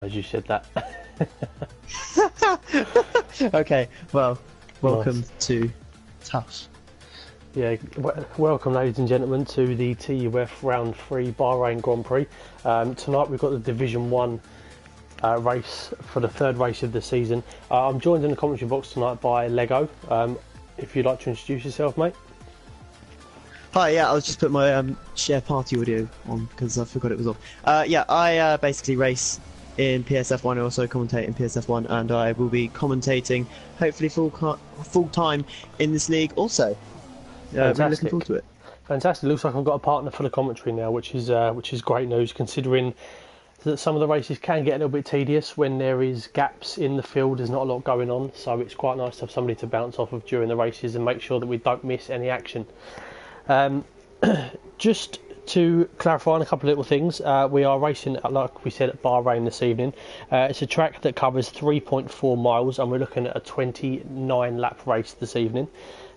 as you said that. Okay, well, welcome Nice. to TUF. Yeah, welcome ladies and gentlemen to the TUF Round 3 Bahrain Grand Prix. Tonight we've got the Division 1 race for the third race of the season. I'm joined in the commentary box tonight by Lego. If you'd like to introduce yourself, mate. Hi, yeah, I was just putting my share party audio on because I forgot it was off. Yeah, I basically race in PSF1. I also commentate in PSF1, and I will be commentating hopefully full time in this league also. Really looking forward to it. Fantastic. Looks like I've got a partner for the commentary now, which is great news, considering that some of the races can get a little bit tedious when there is gaps in the field. There's not a lot going on, so it's quite nice to have somebody to bounce off of during the races and make sure that we don't miss any action. Just to clarify on a couple of little things, we are racing, like we said, at Bahrain this evening. It's a track that covers 3.4 miles, and we're looking at a 29 lap race this evening.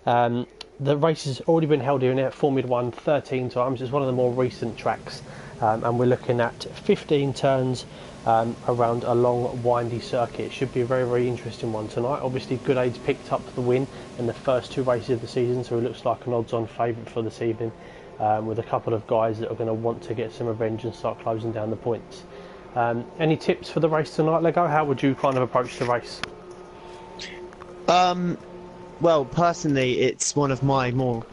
The race has already been held here in Formula 1 13 times. It's one of the more recent tracks, and we're looking at 15 turns around a long, windy circuit. It should be a very, very interesting one tonight. Obviously, Good Aids picked up the win in the first two races of the season, so it looks like an odds-on favourite for this evening, with a couple of guys that are going to want to get some revenge and start closing down the points. Any tips for the race tonight, Lego? How would you kind of approach the race? Well, personally, it's one of my more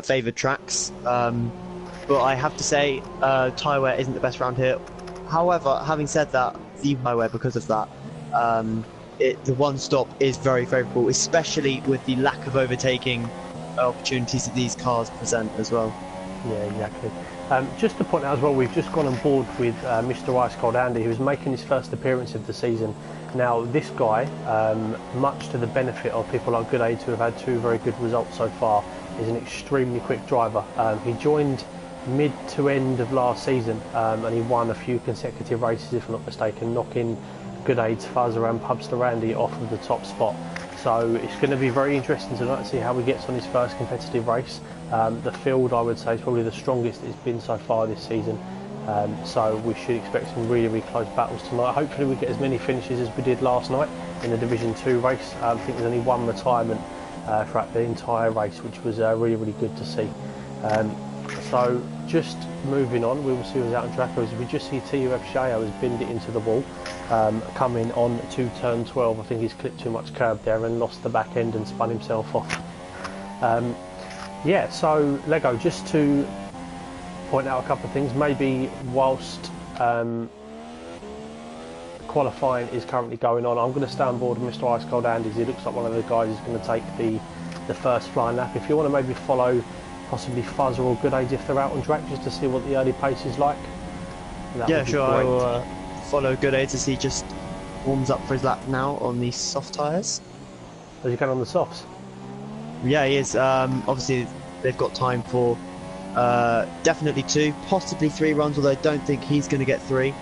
favoured tracks, but I have to say, tyre wear isn't the best around here. However, having said that, the tyre wear, because of that, the one stop is very favourable, especially with the lack of overtaking opportunities that these cars present as well. Yeah, exactly. Just to point out as well, we've just gone on board with Mr. Ice Cold Andy, who's making his first appearance of the season. Now, this guy, much to the benefit of people like Good Aids who have had two very good results so far, is an extremely quick driver. He joined mid to end of last season, and he won a few consecutive races, if I'm not mistaken, knocking Good Aids Fuzz around Pubster Randy off of the top spot. So it's going to be very interesting tonight to see how he gets on his first competitive race. The field, I would say, is probably the strongest it's been so far this season. So we should expect some really, really close battles tonight. Hopefully we get as many finishes as we did last night in the Division 2 race. I think there's only one retirement throughout the entire race, which was really, really good to see. So just moving on, we will see who's out on track. As we just see TUF Sheo has binned it into the wall, coming on to turn 12. I think he's clipped too much curb there and lost the back end and spun himself off. Yeah, so Lego, just to point out a couple of things, maybe whilst qualifying is currently going on, I'm going to stay on board with Mr. Ice Cold Andy. He looks like one of the guys who's going to take the first flying lap. If you want to maybe follow possibly Fuzz or Good Aids if they're out on track, just to see what the early pace is like. Yeah, sure, I will follow Good Aids as he just warms up for his lap now on the soft tyres. As you can on the softs? Yeah, he is. Obviously, they've got time for definitely 2, possibly 3 runs, although I don't think he's going to get 3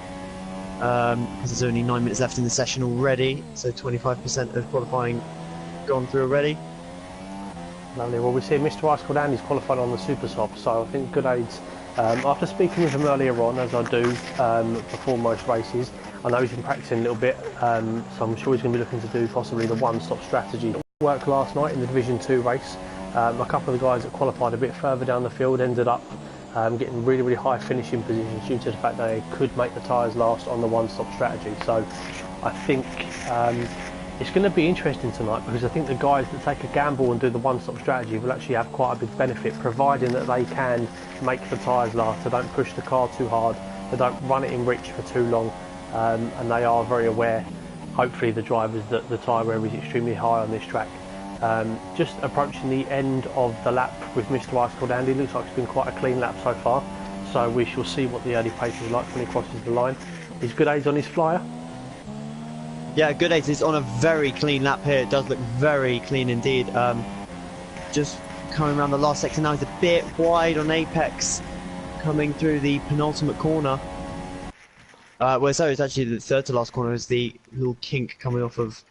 because there's only 9 minutes left in the session already, so 25% of qualifying gone through already. Lovely. Well, we see Mr. Ice Cold Andy's qualified on the Super Soft, so I think Good Aids, after speaking with him earlier on, as I do before most races, I know he's been practicing a little bit, so I'm sure he's going to be looking to do possibly the one-stop strategy. It worked last night in the Division 2 race. A couple of the guys that qualified a bit further down the field ended up getting really, really high finishing positions due to the fact they could make the tyres last on the one-stop strategy. So I think it's going to be interesting tonight, because I think the guys that take a gamble and do the one-stop strategy will actually have quite a big benefit, providing that they can make the tyres last, they don't push the car too hard, they don't run it in rich for too long, and they are very aware, hopefully the drivers, that the tyre wear is extremely high on this track. Just approaching the end of the lap with Mr. Ice Cold Andy. Looks like it's been quite a clean lap so far, so we shall see what the early pace is like when he crosses the line. Is Good Aids on his flyer? Yeah, Good Aids is on a very clean lap here. It does look very clean indeed. Just coming around the last section now, he's a bit wide on apex, coming through the penultimate corner. Well, so it's actually the third to last corner, is the little kink coming off of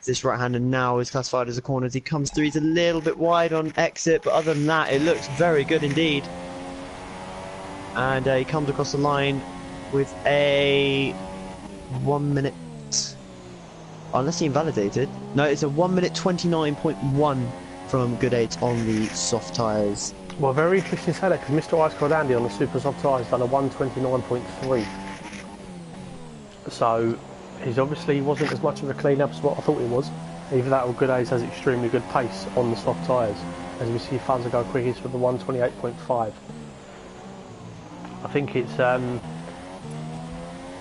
this right hand, and now is classified as a corner as he comes through. He's a little bit wide on exit, but other than that, it looks very good indeed. And he comes across the line with a 1 minute. Unless he invalidated. No, it's a 1 minute 29.1 from Good 8 on the soft tyres. Well, very interesting to say that because Mr. Ice Cold Andy on the super soft tyres done a 129.3. So he's obviously wasn't as much of a clean up as what I thought he was. Either that or Good 8 has extremely good pace on the soft tyres. As we see Fuzzer go quickest for the 128.5. I think it's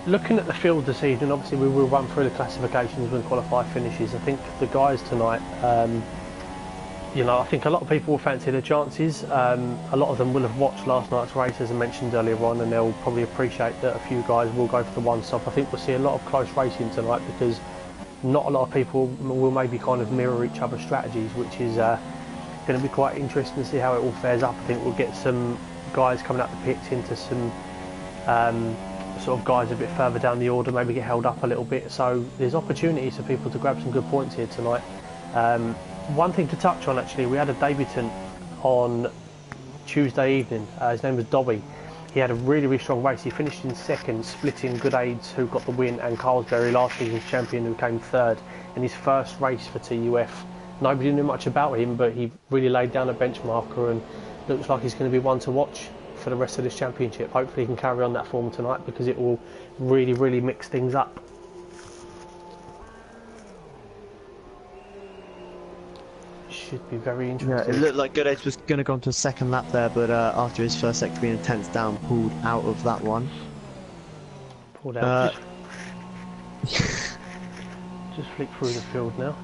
looking at the field this evening. Obviously, we will run through the classifications when qualify finishes. I think the guys tonight, you know, I think a lot of people will fancy their chances. A lot of them will have watched last night's race, as I mentioned earlier on, and they'll probably appreciate that a few guys will go for the one stop. I think we'll see a lot of close racing tonight because not a lot of people will maybe kind of mirror each other's strategies, which is going to be quite interesting to see how it all fares up. I think we'll get some guys coming up the pits into some sort of guys a bit further down the order, maybe get held up a little bit. So there's opportunities for people to grab some good points here tonight. One thing to touch on, actually, we had a debutant on Tuesday evening. His name was Dobby. He had a really, really strong race. He finished in second, splitting Good Aids, who got the win, and Carlsberry, last season's champion, who came third in his first race for TUF. Nobody knew much about him, but he really laid down a benchmarker and looks like he's going to be one to watch for the rest of this championship. Hopefully he can carry on that form tonight because it will really, really mix things up. Should be very interesting. Yeah, it looked like Good 8 was going to go on to a second lap there, but after his first sector being a tenth down, pulled out of that one. Pulled out. Just flick through the field now.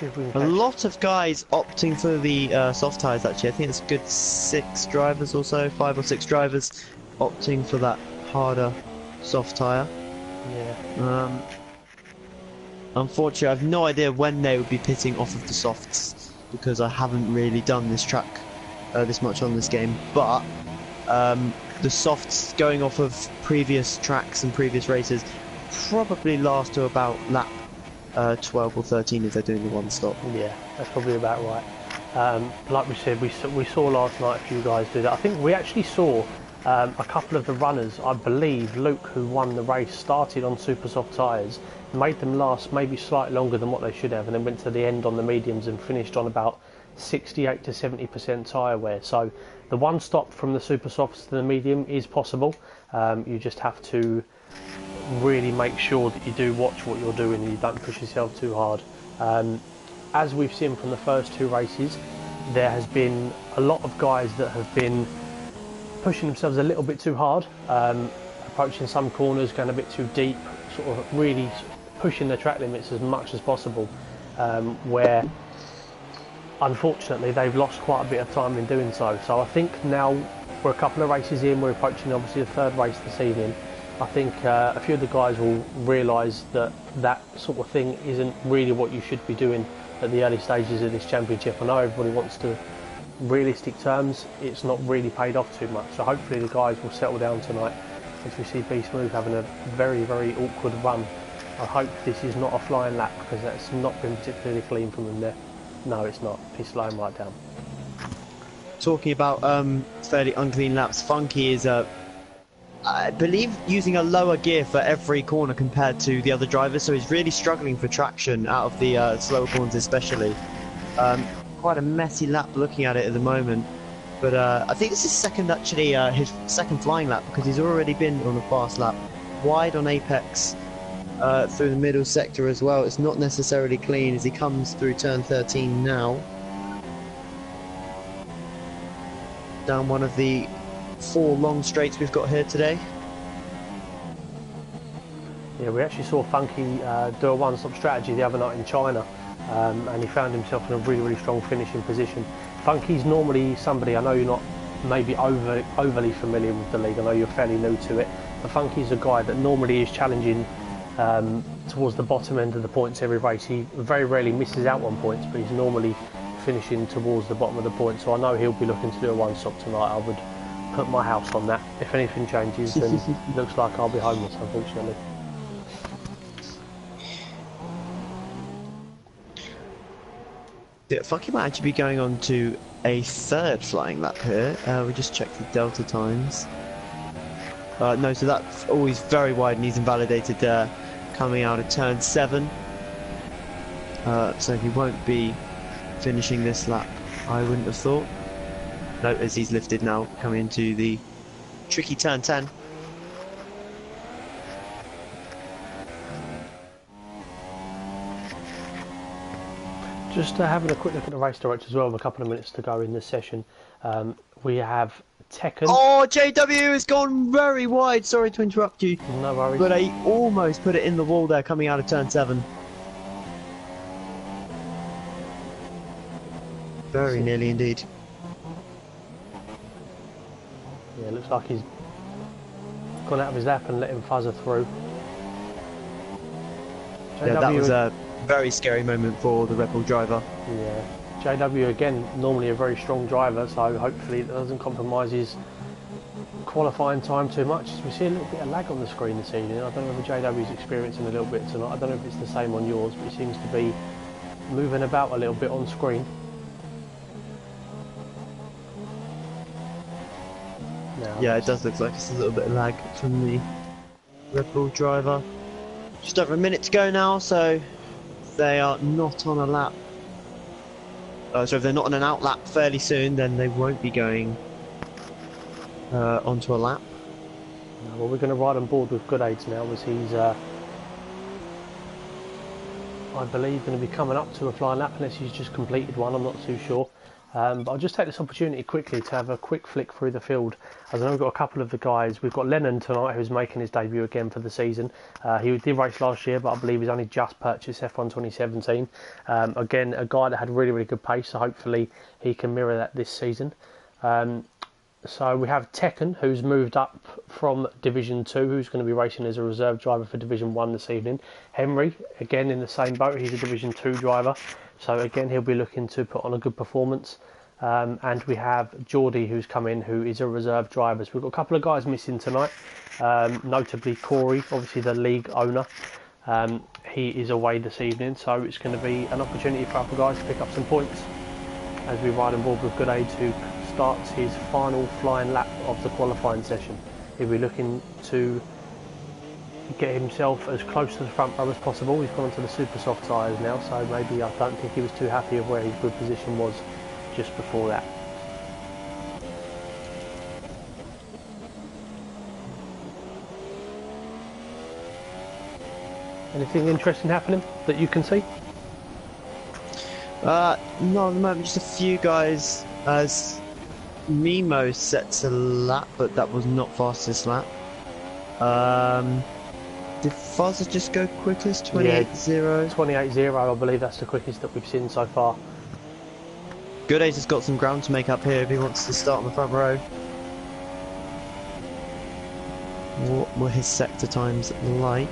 See if we can A lot of guys opting for the soft tyres, actually. I think it's a good 6 drivers or so, 5 or 6 drivers opting for that harder soft tyre. Yeah. Unfortunately, I have no idea when they would be pitting off of the softs because I haven't really done this track this much on this game. But the softs going off of previous tracks and previous races probably last to about lap 12 or 13 if they're doing the one stop. Yeah, that's probably about right. Like we said, we saw last night a few guys do that. I think we actually saw a couple of the runners. I believe Luke, who won the race, started on super soft tyres, made them last maybe slightly longer than what they should have, and then went to the end on the mediums and finished on about 68 to 70% tyre wear. So the one stop from the super softs to the medium is possible. You just have to really make sure that you do watch what you're doing and you don't push yourself too hard. As we've seen from the first 2 races, there has been a lot of guys that have been pushing themselves a little bit too hard, approaching some corners, going a bit too deep, sort of really pushing the track limits as much as possible, where unfortunately they've lost quite a bit of time in doing so. So I think now we're a couple of races in, we're approaching obviously the 3rd race this evening. I think a few of the guys will realise that that sort of thing isn't really what you should be doing at the early stages of this championship. I know everybody wants to, realistic terms, it's not really paid off too much. So hopefully the guys will settle down tonight as we see Beast Move having a very, very awkward run. I hope this is not a flying lap because that's not been particularly clean from him there. No, it's not. He's slowing right down. Talking about fairly unclean laps, Funky is I believe using a lower gear for every corner compared to the other drivers, so he's really struggling for traction out of the slower corners especially. Quite a messy lap looking at it at the moment, but I think this is second, actually his second flying lap, because he's already been on a fast lap wide on apex through the middle sector as well. It's not necessarily clean as he comes through turn 13 now, down one of the 4 long straights we've got here today. Yeah, we actually saw Funky do a one-stop strategy the other night in China, and he found himself in a really, really strong finishing position. Funky's normally somebody, I know you're not maybe overly familiar with the league, I know you're fairly new to it, but Funky's a guy that normally is challenging towards the bottom end of the points every race. He very rarely misses out on points, but he's normally finishing towards the bottom of the points, so I know he'll be looking to do a one-stop tonight. I would put my house on that. If anything changes, then it looks like I'll be homeless, unfortunately. Yeah, Funky might actually be going on to a 3rd flying lap here. We just checked the delta times. No, so that's always very wide and he's invalidated there coming out of turn 7. So he won't be finishing this lap, I wouldn't have thought. No, as he's lifted now, coming into the tricky turn 10. Just having a quick look at the race director as well, with a couple of minutes to go in this session. We have Tekken. Oh, JW has gone very wide. Sorry to interrupt you. No worries. But he almost put it in the wall there coming out of turn 7. Very nearly indeed. Yeah, looks like he's gone out of his lap and let him fuzzer through. Yeah, that was a very scary moment for the Red Bull driver. Yeah, JW again, normally a very strong driver, so hopefully it doesn't compromise his qualifying time too much. We see a little bit of lag on the screen this evening. I don't know whether JW is experiencing a little bit tonight. I don't know if it's the same on yours, but it seems to be moving about a little bit on screen. Now, yeah, it does look like it's a little bit of lag from the Red Bull driver. Just over a minute to go now, so they are not on a lap. So if they're not on an out lap fairly soon, then they won't be going onto a lap. Well, we're going to ride on board with Good Aids now, as he's, I believe, going to be coming up to a flying lap, unless he's just completed one. I'm not too sure. But I'll just take this opportunity quickly to have a quick flick through the field, as I know we've got a couple of the guys. We've got Lennon tonight, who's making his debut again for the season. He did race last year, but I believe he's only just purchased F1 2017. Again, a guy that had really, really good pace, so hopefully he can mirror that this season. So we have Tekken, who's moved up from Division 2, who's going to be racing as a reserve driver for Division 1 this evening. Henry, again in the same boat, he's a Division 2 driver, so again he'll be looking to put on a good performance. And we have Geordie, who's come in, who is a reserve driver. So we've got a couple of guys missing tonight, notably Corey, obviously the league owner. He is away this evening, so it's going to be an opportunity for other guys to pick up some points as we ride on board with Good Aids, who starts his final flying lap of the qualifying session. He'll be looking to get himself as close to the front row as possible. He's gone onto the super soft tyres now, so maybe I don't think he was too happy of where his good position was just before that. Anything interesting happening that you can see? Not at the moment, just a few guys. As Mimo sets a lap, but that was not fastest lap. Did Fazza just go quickest? 28.0? Yeah, 28.0, I believe that's the quickest that we've seen so far. Good Ace has got some ground to make up here if he wants to start on the front row. What were his sector times like?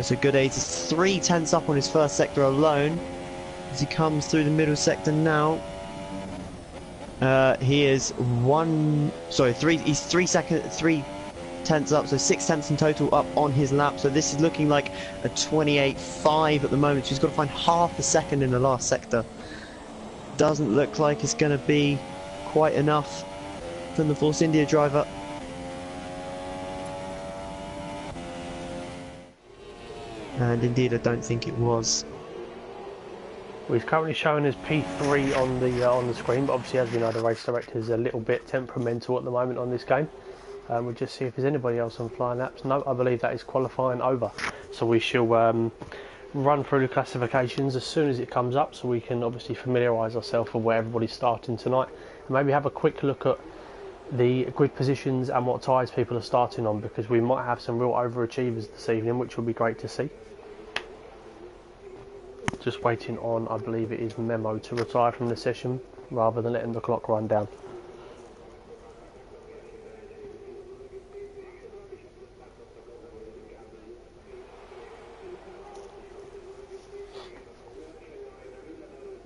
So Good Ace is 3/10 up on his first sector alone. As he comes through the middle sector now, he is he's 3/10 up, so 6/10 in total up on his lap. So this is looking like a 28.5 at the moment. So he's got to find half a second in the last sector. Doesn't look like it's going to be quite enough from the Force India driver. And indeed, I don't think it was. Well, he's currently showing as P3 on the screen, but obviously, as we know, the race director is a little bit temperamental at the moment on this game. We'll just see if there's anybody else on flying laps. No, I believe that is qualifying over. So we shall run through the classifications as soon as it comes up, so we can obviously familiarise ourselves with where everybody's starting tonight, and maybe have a quick look at the grid positions and what tyres people are starting on, because we might have some real overachievers this evening, which will be great to see. Just waiting on, I believe it is Memo to retire from the session rather than letting the clock run down.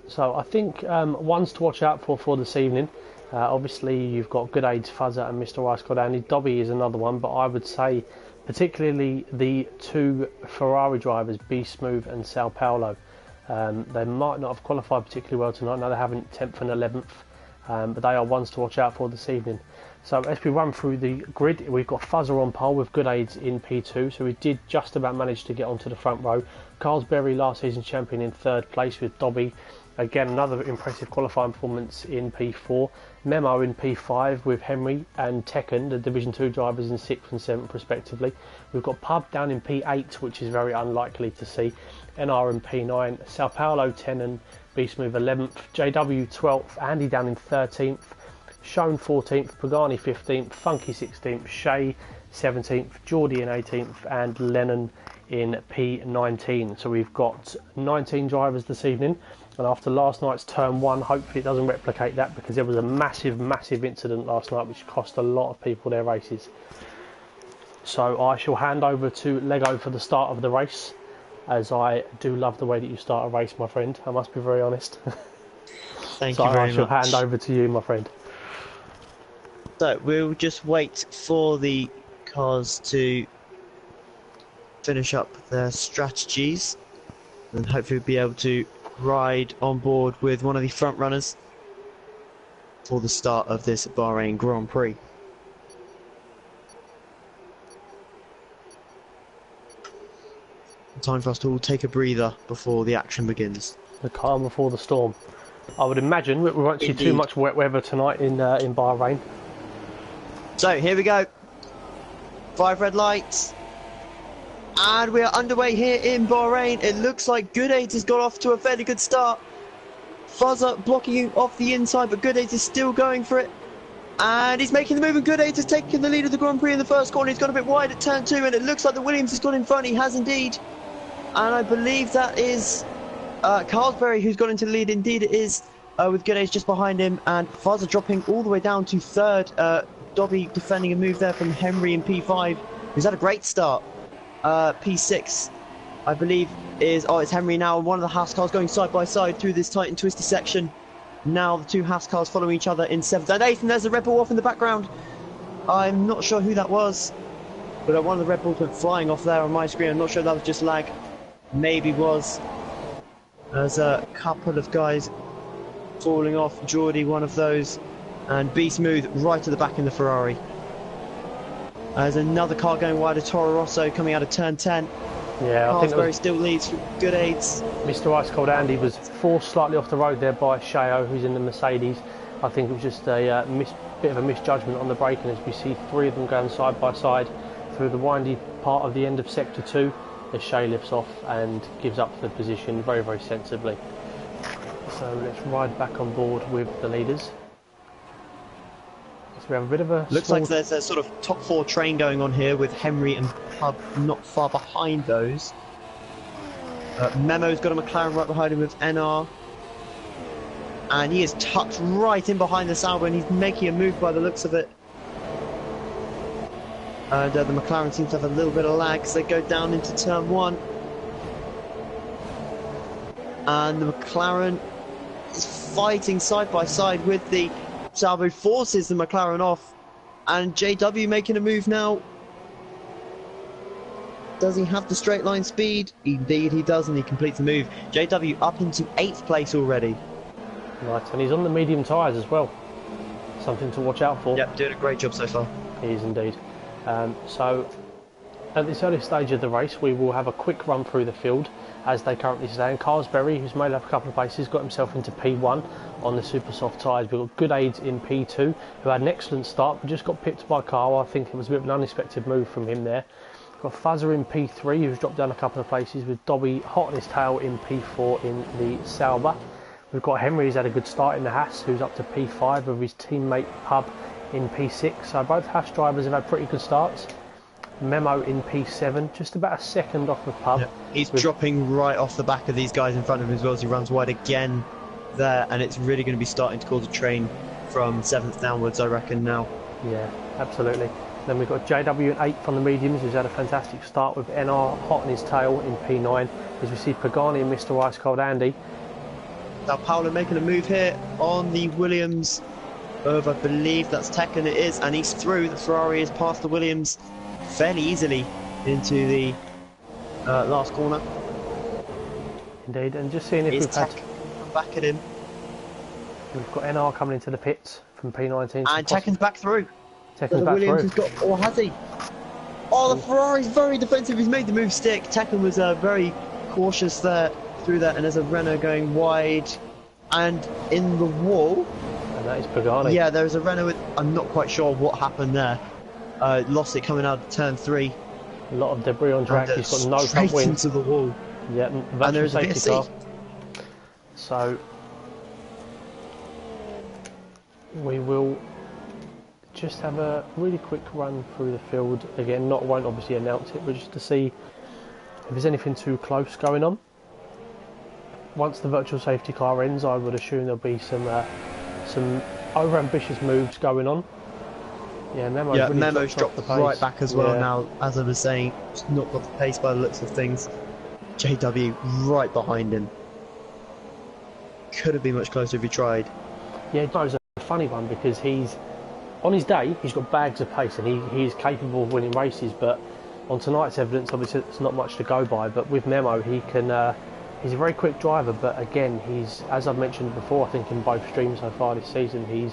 So I think ones to watch out for this evening. Obviously you've got Good Aids, Fuzzer and Mr. Rice Cordani. Dobby is another one, but I would say particularly the two Ferrari drivers, Be Smooth and Sao Paulo. They might not have qualified particularly well tonight. No, they haven't 10th and 11th. but they are ones to watch out for this evening. So as we run through the grid, we've got Fuzzer on pole with good aids in P2, so we did just about manage to get onto the front row. Carlsberry, last season champion, in third place with Dobby. Again, another impressive qualifying performance in P4. Memo in P5 with Henry and Tekken, the Division 2 drivers, in 6th and 7th respectively. We've got Pub down in P8, which is very unlikely to see. NR in P9, Sao Paulo 10 and Beast Move 11th. JW 12th, Andy down in 13th. Shone 14th, Pagani 15th, Funky 16th, Shay 17th, Geordie in 18th, and Lennon in P19. So we've got 19 drivers this evening, and after last night's turn 1, hopefully it doesn't replicate that, because there was a massive incident last night which cost a lot of people their races. So I shall hand over to Lego for the start of the race, as I do love the way that you start a race, my friend. I must be very honest. Thank you very much. So I shall hand over to you, my friend. So we'll just wait for the cars to finish up their strategies, and hopefully we'll be able to ride on board with one of the front runners for the start of this Bahrain Grand Prix. Time for us to all take a breather before the action begins. The calm before the storm. I would imagine we won't see too much wet weather tonight in Bahrain. So here we go. 5 red lights. And we are underway here in Bahrain. It looks like Good Aids has got off to a fairly good start. Fuzzer blocking off the inside, but Good Aids is still going for it. And he's making the move, and Good Aids has taken the lead of the Grand Prix in the first corner. He's got a bit wide at turn 2, and it looks like the Williams has got in front. He has indeed. And I believe that is Carlsberry who's got into the lead. Indeed it is, with Good Aids just behind him, and Fuzzer dropping all the way down to third. Dobby defending a move there from Henry in P5, who's had a great start. P6, I believe, is... Oh, it's Henry now, and one of the Haas cars going side by side through this tight and twisty section. Now the two Haas cars following each other in 7th and 8th, and there's a Red Bull off in the background. I'm not sure who that was, but one of the Red Bulls went flying off there on my screen. I'm not sure if that was just lag. Maybe was. There's a couple of guys falling off. Geordie, one of those. And Beast Smooth right to the back in the Ferrari. There's another car going wide of Toro Rosso coming out of turn 10. Yeah, I think Carlsberry still leads from Good Aids. Mr. Ice Cold Andy was forced slightly off the road there by Shayo, who's in the Mercedes. I think it was just a bit of a misjudgment on the braking, as we see 3 of them going side by side through the windy part of the end of sector 2, as Shay lifts off and gives up the position very sensibly. So let's ride back on board with the leaders. So we have a bit of a... Looks like there's a sort of top 4 train going on here, with Henry and Pub not far behind those. Memo's got a McLaren right behind him with NR. And he is tucked right in behind the Sauber, and he's making a move by the looks of it. And the McLaren seems to have a little bit of lag as they go down into turn 1. And the McLaren is fighting side by side with the Sauber, forces the McLaren off. And JW making a move now. Does he have the straight line speed? Indeed he does, and he completes the move. JW up into 8th place already. Right, and he's on the medium tyres as well. Something to watch out for. Yep, doing a great job so far. He is indeed. So at this early stage of the race, we will have a quick run through the field as they currently stand. Carlsberry, who's made up a couple of places, got himself into P1 on the super soft tyres. We've got Good Aids in P2, who had an excellent start but just got pipped by Carl. I think it was a bit of an unexpected move from him there. We've got Fuzzer in P3, who's dropped down a couple of places, with Dobby hot on his tail in P4 in the Sauber. We've got Henry, who's had a good start in the Haas, who's up to P5 with his teammate Pub in P6. So both Haas drivers have had pretty good starts. Memo in P7, just about a second off of Pub. Yep. He's dropping right off the back of these guys in front of him as well, as he runs wide again there, and it's really going to be starting to cause a train from 7th downwards, I reckon, now. Yeah, absolutely. Then we've got JW in 8th on the mediums, who's had a fantastic start with NR hot on his tail in P9, as we see Pagani and Mr. Ice Cold Andy. Sao Paulo making a move here on the Williams of, I believe that's Tekken, it is, and he's through. The Ferrari is past the Williams fairly easily into the last corner. Indeed, and just seeing if we've had... back at him. We've got NR coming into the pits from P19. And Tekken's back through. Tekken's So back Williams through. has got, or has he? Oh, the Ferrari's very defensive. He's made the move stick. Tekken was very cautious there, through that, and there's a Renault going wide and in the wall. And that is Pagani. Yeah, there's a Renault with, I'm not quite sure what happened there. Lost it coming out of turn 3. A lot of debris on track. He's got no front straight wing. into the wall. Yeah, And there's a safety VSC. car. So we will just have a really quick run through the field again. Won't obviously announce it, but just to see if there's anything too close going on. Once the virtual safety car ends, I would assume there'll be some over-ambitious moves going on. Yeah, Memo's dropped the pace. right back as well now. As I was saying, just not got the pace by the looks of things. JW right behind him. Could have been much closer if he tried. Yeah, Joe's a funny one because he's on his day he's got bags of pace and he is capable of winning races, but on tonight's evidence obviously it's not much to go by, but with Memo he can he's a very quick driver, but again he's, as I've mentioned before I think in both streams so far this season, he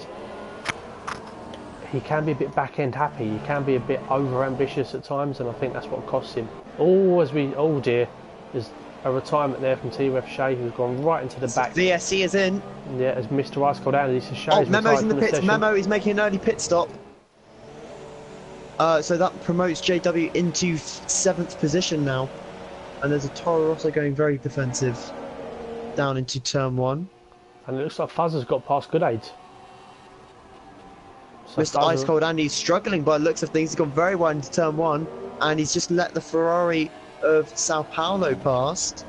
can be a bit back end happy, he can be a bit over ambitious at times, and I think that's what costs him. Oh dear, there's a retirement there from TUF Shea who's gone right into the back. VSC is in. Yeah, as Mr. Rice called out, he says Shea's Memo's in the retired pits. from Memo is making an early pit stop. So that promotes JW into 7th position now. And there's a Toro Rosso going very defensive down into turn 1. And it looks like Fuzzer's got past good aids. So Mr. Ice Cold Andy's struggling by the looks of things. He's gone very wide into turn 1. And he's just let the Ferrari of Sao Paulo past.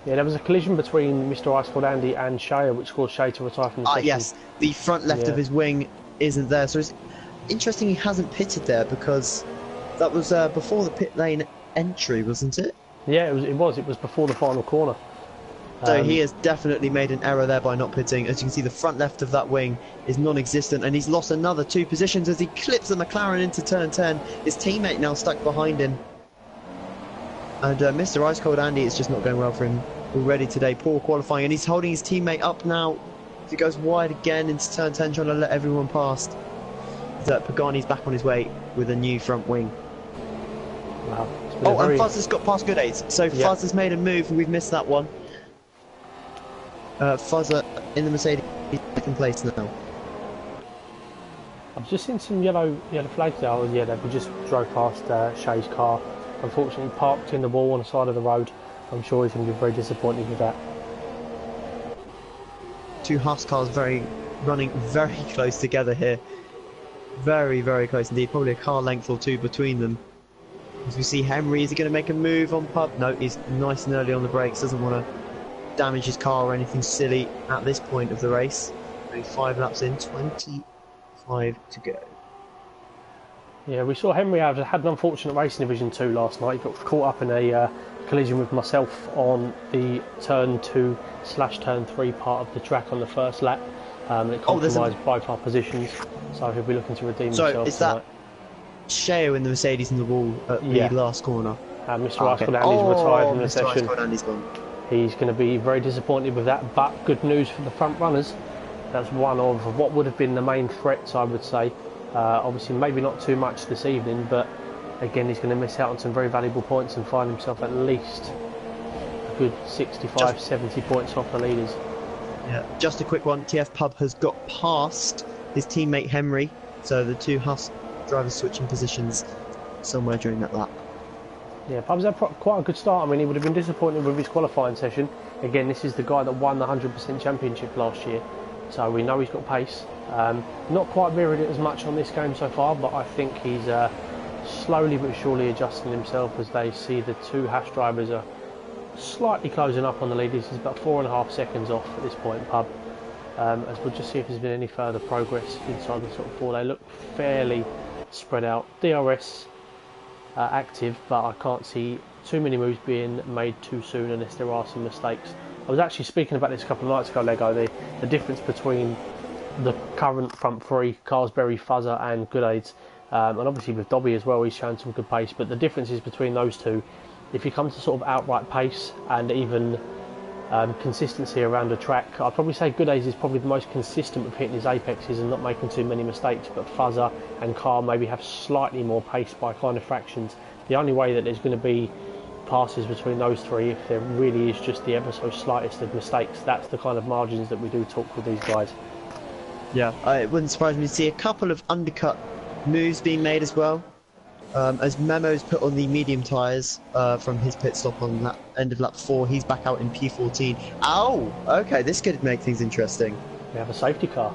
Yeah, there was a collision between Mr. Ice Cold Andy and Shea, which caused Shea to retire from the session. Yes, the front left of his wing isn't there. So it's interesting he hasn't pitted there, because that was before the pit lane entry, wasn't it? Yeah, it was before the final corner. So he has definitely made an error there by not pitting. As you can see, the front left of that wing is non-existent, and he's lost another 2 positions as he clips the McLaren into turn 10. His teammate now stuck behind him. And Mr. Ice Cold Andy, it's just not going well for him already today. Poor qualifying, and he's holding his teammate up now. If he goes wide again into turn 10, trying to let everyone past. Pagani's back on his way with a new front wing. Wow. And Fuzz has got past good aids. So Fuzz has made a move, and we've missed that one. Fuzzer in the Mercedes, second place now. I've just seen some yellow flags there. Yeah, they just drove past Shea's car. Unfortunately, parked in the wall on the side of the road. I'm sure he's going to be very disappointed with that. 2 Haas cars running very close together here. Very, very close indeed. Probably a car length or 2 between them. As we see Henry, is he going to make a move on pub? No, he's nice and early on the brakes. Doesn't want to damage his car or anything silly at this point of the race. Only 5 laps in, 25 to go. Yeah, we saw Henry had an unfortunate race in Division 2 last night. He got caught up in a collision with myself on the turn 2/turn 3 part of the track on the first lap. And it compromised both our positions, so he'll be looking to redeem himself tonight. So is that Sheo in the Mercedes in the wall at the last corner? Mr. Ice Cold Andy's retired from the session. Ice Cold Andy's gone. He's going to be very disappointed with that, but good news for the front runners. That's one of what would have been the main threats, I would say. Obviously, maybe not too much this evening, but again, he's going to miss out on some very valuable points and find himself at least a good 65, 70 points off the leaders. Yeah, just a quick one. TF Pub has got past his teammate Henry, so the 2 Haas drivers switching positions somewhere during that lap. Yeah, Pub's had quite a good start. I mean, he would have been disappointed with his qualifying session. Again, this is the guy that won the 100% championship last year, so we know he's got pace. Not quite mirrored it as much on this game so far, but I think he's slowly but surely adjusting himself as they see the 2 Haas drivers are slightly closing up on the leaders. He's about 4.5 seconds off at this point, Pub. As we'll just see if there's been any further progress inside the top 4. They look fairly spread out. DRS active, but I can't see too many moves being made too soon unless there are some mistakes. I was actually speaking about this a couple of nights ago, Lego, the difference between the current front 3, Carsberry, Fuzzer and Goodaids, and obviously with Dobby as well, he's shown some good pace, but the difference is between those two, if you come to sort of outright pace and even consistency around the track. I'd probably say Goodays is probably the most consistent with hitting his apexes and not making too many mistakes, but Fuzzer and Carl maybe have slightly more pace by kind of fractions. The only way that there's going to be passes between those three, if there really is just the ever so slightest of mistakes, that's the kind of margins that we do talk with these guys. Yeah, it wouldn't surprise me to see a couple of undercut moves being made as well. As Memo's put on the medium tyres from his pit stop on that end of lap 4, he's back out in P14. Ow! Okay, this could make things interesting. We have a safety car.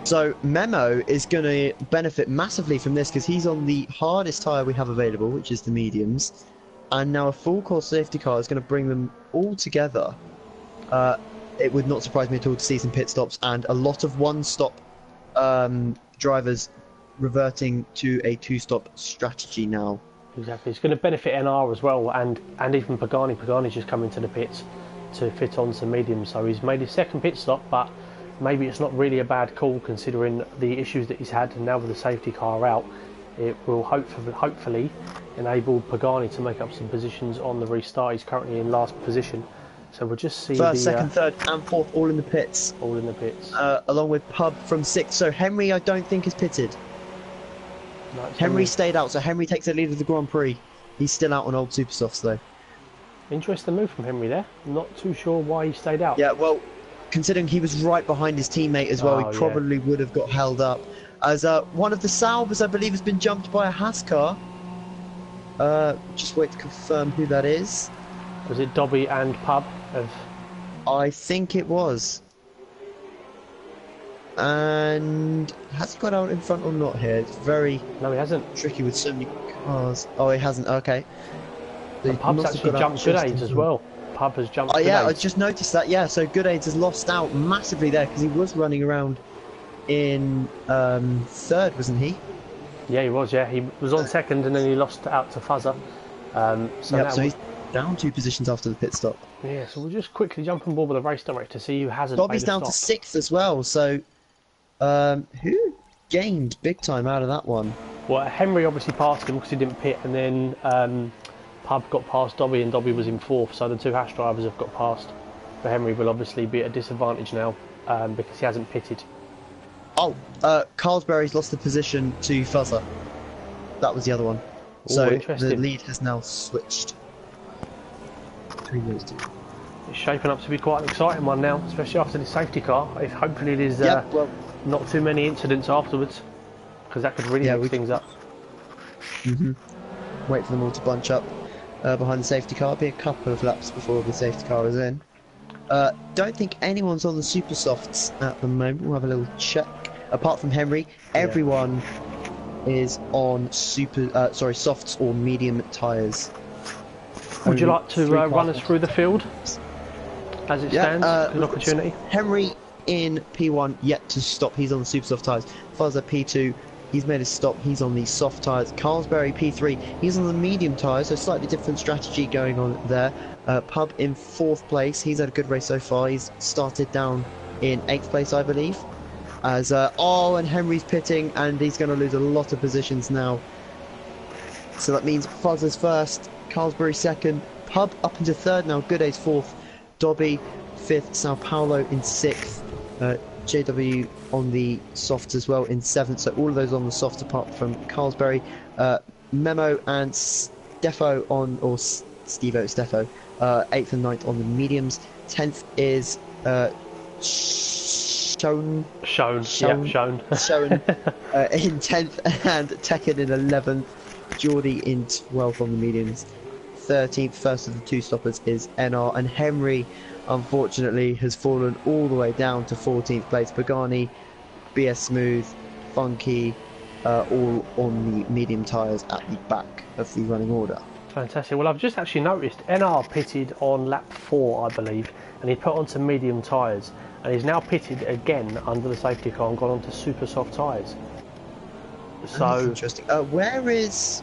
So Memo is going to benefit massively from this because he's on the hardest tyre we have available, which is the mediums. And now a full course safety car is going to bring them all together. It would not surprise me at all to see some pit stops and a lot of one-stop drivers reverting to a two-stop strategy now. Exactly, it's going to benefit NR as well, and even Pagani. Pagani's just come into the pits to fit on some mediums, so he's made his second pit stop, but maybe it's not really a bad call considering the issues that he's had, and now with the safety car out, it will hopefully enable Pagani to make up some positions on the restart. He's currently in last position, so we'll just see first, second, third and fourth all in the pits. All in the pits. Along with Pub from 6th, so Henry I don't think is pitted. No, Henry stayed out, so Henry takes the lead of the Grand Prix. He's still out on old super softs though. Interesting move from Henry there. Not too sure why he stayed out. Yeah, well, considering he was right behind his teammate as well, he probably would have got held up. As one of the Saubers, I believe, has been jumped by a Haas car. Just wait to confirm who that is. Was it Dobby and Pub? I think it was. And has he got out in front or not here? It's very no, he hasn't. Tricky with so many cars. Oh, he hasn't. Okay. And Pub's actually jumped Goodays as well. Pub has jumped. Oh yeah, I just noticed that. Yeah, so Goodays has lost out massively there because he was running around in 3rd, wasn't he? Yeah, he was. Yeah, he was on 2nd and then he lost out to Fuzzer. So he's down 2 positions after the pit stop. Yeah, so we'll just quickly jump on board with the race director to see who hasn't. Dobby's down to 6th as well. So who gained big time out of that one? Well, Henry obviously passed him because he didn't pit, and then Pub got past Dobby, and Dobby was in 4th. So the 2 Haas drivers have got past. But Henry will obviously be at a disadvantage now because he hasn't pitted. Oh, Carlsberry's lost the position to Fuzzer. That was the other one. Ooh, so the lead has now switched between those 2. It's shaping up to be quite an exciting one now, especially after the safety car. If hopefully there's not too many incidents afterwards, because that could really mix things up. Wait for them all to bunch up behind the safety car. Be a couple of laps before the safety car is in. Don't think anyone's on the super softs at the moment. We'll have a little check. Apart from Henry, everyone is on softs or medium tyres. Would you like to run us through the field as it stands? An opportunity. Henry in P1 yet to stop. He's on the super soft tyres. Fuzzer P2. He's made a stop. He's on the soft tyres. Carlsberry P3. He's on the medium tyres, so slightly different strategy going on there. Pub in 4th place. He's had a good race so far. He's started down in 8th place, I believe. As and Henry's pitting, and he's going to lose a lot of positions now. So that means Fuzzer's 1st, Carlsberry 2nd, Pub up into 3rd now. Goodays 4th, Dobby 5th, Sao Paulo in 6th. JW on the softs as well in 7th, so all of those on the softs apart from Carlsberry. Memo and Steffo on, or Steffo, 8th and 9th on the mediums. 10th is Shown in 10th, and Tekken in 11th, Geordie in 12th on the mediums. 13th, first of the 2 stoppers, is NR, and Henry unfortunately has fallen all the way down to 14th place. Pagani, BS Smooth, Funky, all on the medium tyres at the back of the running order. Fantastic. Well, I've just actually noticed NR pitted on lap 4, I believe, and he put on some medium tyres, and he's now pitted again under the safety car and gone on to super soft tyres. So that's interesting. Where is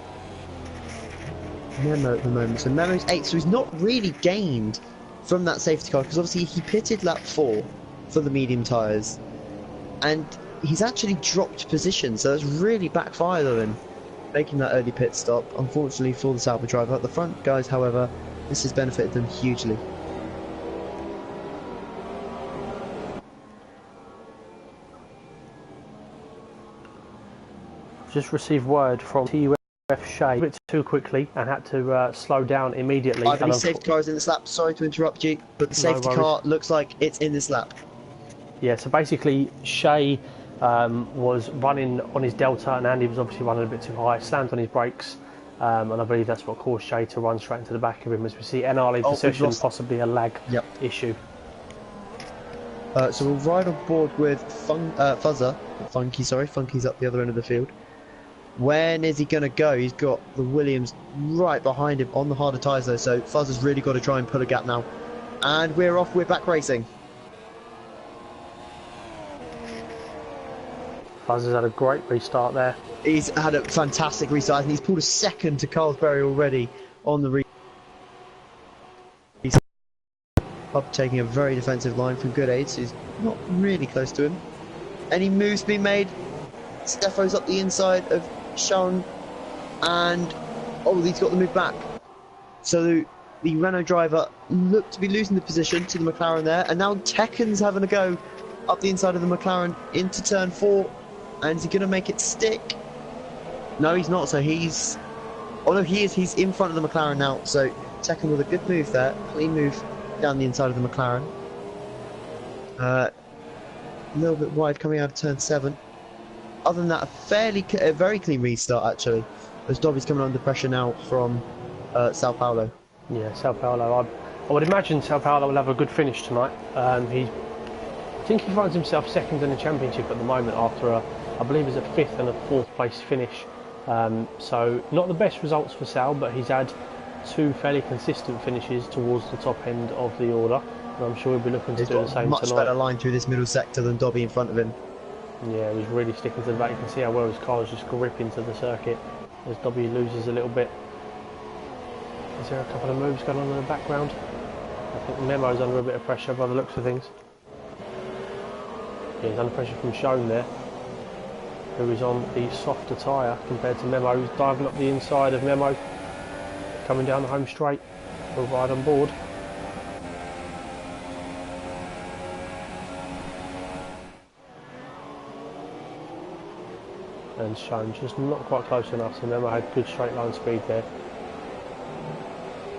Memo at the moment? So Memo's 8th, so he's not really gained from that safety car, because obviously he pitted lap 4 for the medium tyres, and he's actually dropped position, so that's really backfired on him, making that early pit stop. Unfortunately for the Sauber driver at the front guys, however, this has benefited them hugely. Just received word from TUF Shay a bit too quickly and had to slow down immediately. I believe safety car is in this lap. Sorry to interrupt you, but the safety car looks like it's in this lap. Yeah, so basically Shay was running on his Delta and Andy was obviously running a bit too high, slammed on his brakes, and I believe that's what caused Shay to run straight into the back of him. As we see NR leave the session, possibly a lag issue. So we'll ride on board with Funky's up the other end of the field. When is he going to go? He's got the Williams right behind him on the harder tyres though, so Fuzzer's really got to try and pull a gap now. And we're off, we're back racing. Fuzzer's had a great restart there. He's had a fantastic restart and he's pulled a second to Carlsberry already on the restart. Up taking a very defensive line from Good Aids, who's not really close to him. Any moves being made? Stefo's up the inside of Sean, and he's got the move back. So the Renault driver looked to be losing the position to the McLaren there, and now Tekken's having a go up the inside of the McLaren into turn 4, and is he going to make it stick? No, he's not. So he's he's in front of the McLaren now. So Tekken with a good move there, clean move down the inside of the McLaren. A little bit wide coming out of turn 7. Other than that, a very clean restart actually, as Dobby's coming under pressure now from Sao Paulo. Yeah, Sao Paulo. I would imagine Sao Paulo will have a good finish tonight. I think he finds himself second in the championship at the moment after I believe it's a 5th and a 4th place finish. So not the best results for Sal, but he's had 2 fairly consistent finishes towards the top end of the order. And I'm sure he'll be looking to do the same tonight. Much better line through this middle sector than Dobby in front of him. Yeah, he's really sticking to the back. You can see how well his car is just gripping to the circuit as Dobby loses a little bit. Is there a couple of moves going on in the background? I think Memo's under a bit of pressure by the looks of things. Yeah, he's under pressure from Shone there, who is on the softer tyre compared to Memo, who's diving up the inside of Memo, coming down the home straight. We'll ride on board. And Shone just not quite close enough, so Memo had good straight line speed there.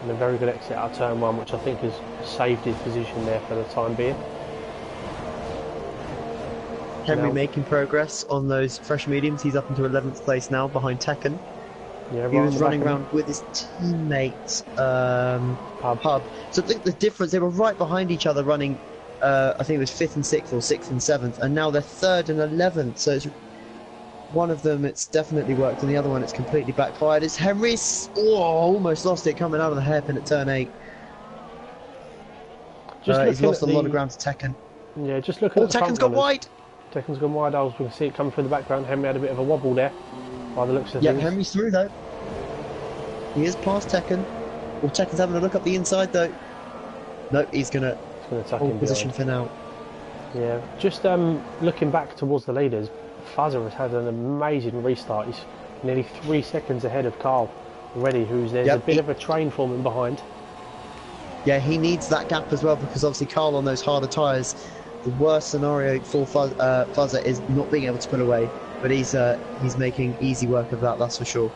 And a very good exit out of turn 1, which I think has saved his position there for the time being. Henry making progress on those fresh mediums. He's up into 11th place now behind Tekken. Yeah, he was running around with his teammate Pub. So I think the difference, they were right behind each other running, I think it was 5th and 6th or 6th and 7th, and now they're 3rd and 11th. So it's one of them it's definitely worked, and the other one it's completely backfired. It's Henry's almost lost it coming out of the hairpin at turn 8. He's lost a lot of ground to Tekken. Yeah, just looking at the Tekken's gone wide. Tekken's gone wide. We can see it coming through the background. Henry had a bit of a wobble there by the looks of things. Yeah, Henry's through though. He is past Tekken. Well, Tekken's having a look up the inside though. No, he's gonna hold position for now. Yeah, just looking back towards the leaders, Fuzzer has had an amazing restart. He's nearly 3 seconds ahead of Carl already, there's a bit of a train forming behind. Yeah, he needs that gap as well, because obviously Carl on those harder tyres, the worst scenario for Fuzzer is not being able to pull away, but he's making easy work of that, that's for sure.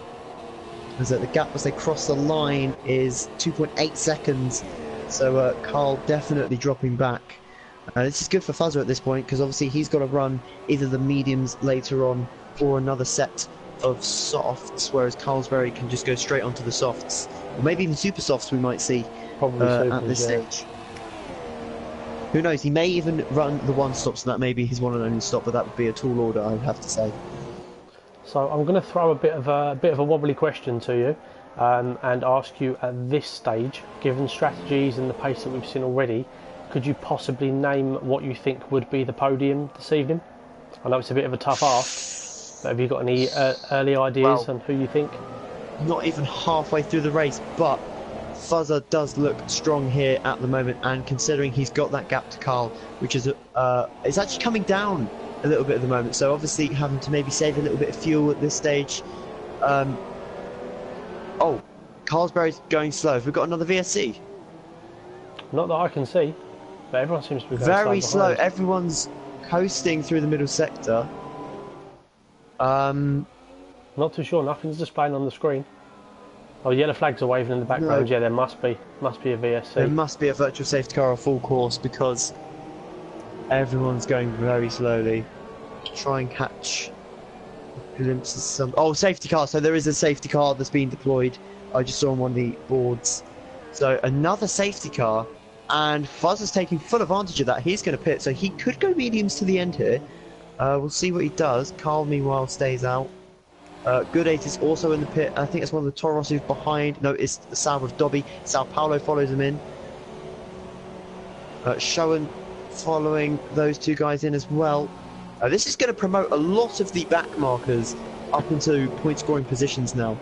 As the gap as they cross the line is 2.8 seconds, so Carl definitely dropping back. This is good for Fuzzer at this point, because obviously he's got to run either the mediums later on or another set of softs, whereas Carlsberry can just go straight onto the softs, or maybe even super softs we might see at this stage. Who knows, he may even run the one stop, so that may be his one and only stop, but that would be a tall order, I would have to say. So I'm going to throw a bit of a wobbly question to you and ask you at this stage, given strategies and the pace that we've seen already, could you possibly name what you think would be the podium this evening? I know it's a bit of a tough ask, but have you got any early ideas on who you think? Not even halfway through the race, but Fuzzer does look strong here at the moment, and considering he's got that gap to Carl, which is it's actually coming down a little bit at the moment, so obviously having to maybe save a little bit of fuel at this stage. Carlsberry's going slow. Have we got another VSC? Not that I can see, but everyone seems to be going very slow. Everyone's coasting through the middle sector. Not too sure. Nothing's displaying on the screen. Oh, yellow flags are waving in the background. No. Yeah, there must be a VSC. There must be a virtual safety car or full course because everyone's going very slowly to try and catch glimpses of some. Oh, safety car. So there is a safety car that's been deployed. I just saw on one of the boards. So another safety car, and Fuzz is taking full advantage of that. He's going to pit, so he could go mediums to the end here. We'll see what he does. Carl, meanwhile, stays out. Good 8 is also in the pit. I think it's one of the Toros who's behind. No, it's the Sal with Dobby. Sao Paulo follows him in. Schoen following those two guys in as well. This is going to promote a lot of the back markers up into point scoring positions now.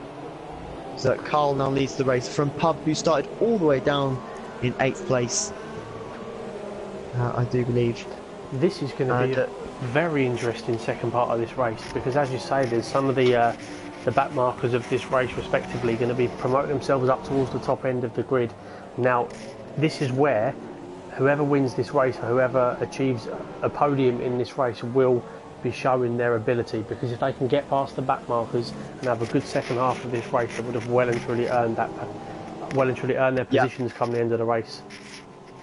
So Carl now leads the race from Pub, who started all the way down in 8th place. I do believe. This is going to be a very interesting second part of this race because, as you say, there's some of the back markers of this race, respectively, going to be promoting themselves up towards the top end of the grid. Now, this is where whoever wins this race or whoever achieves a podium in this race will be showing their ability, because if they can get past the back markers and have a good second half of this race, they would have well and truly earned their positions come the end of the race.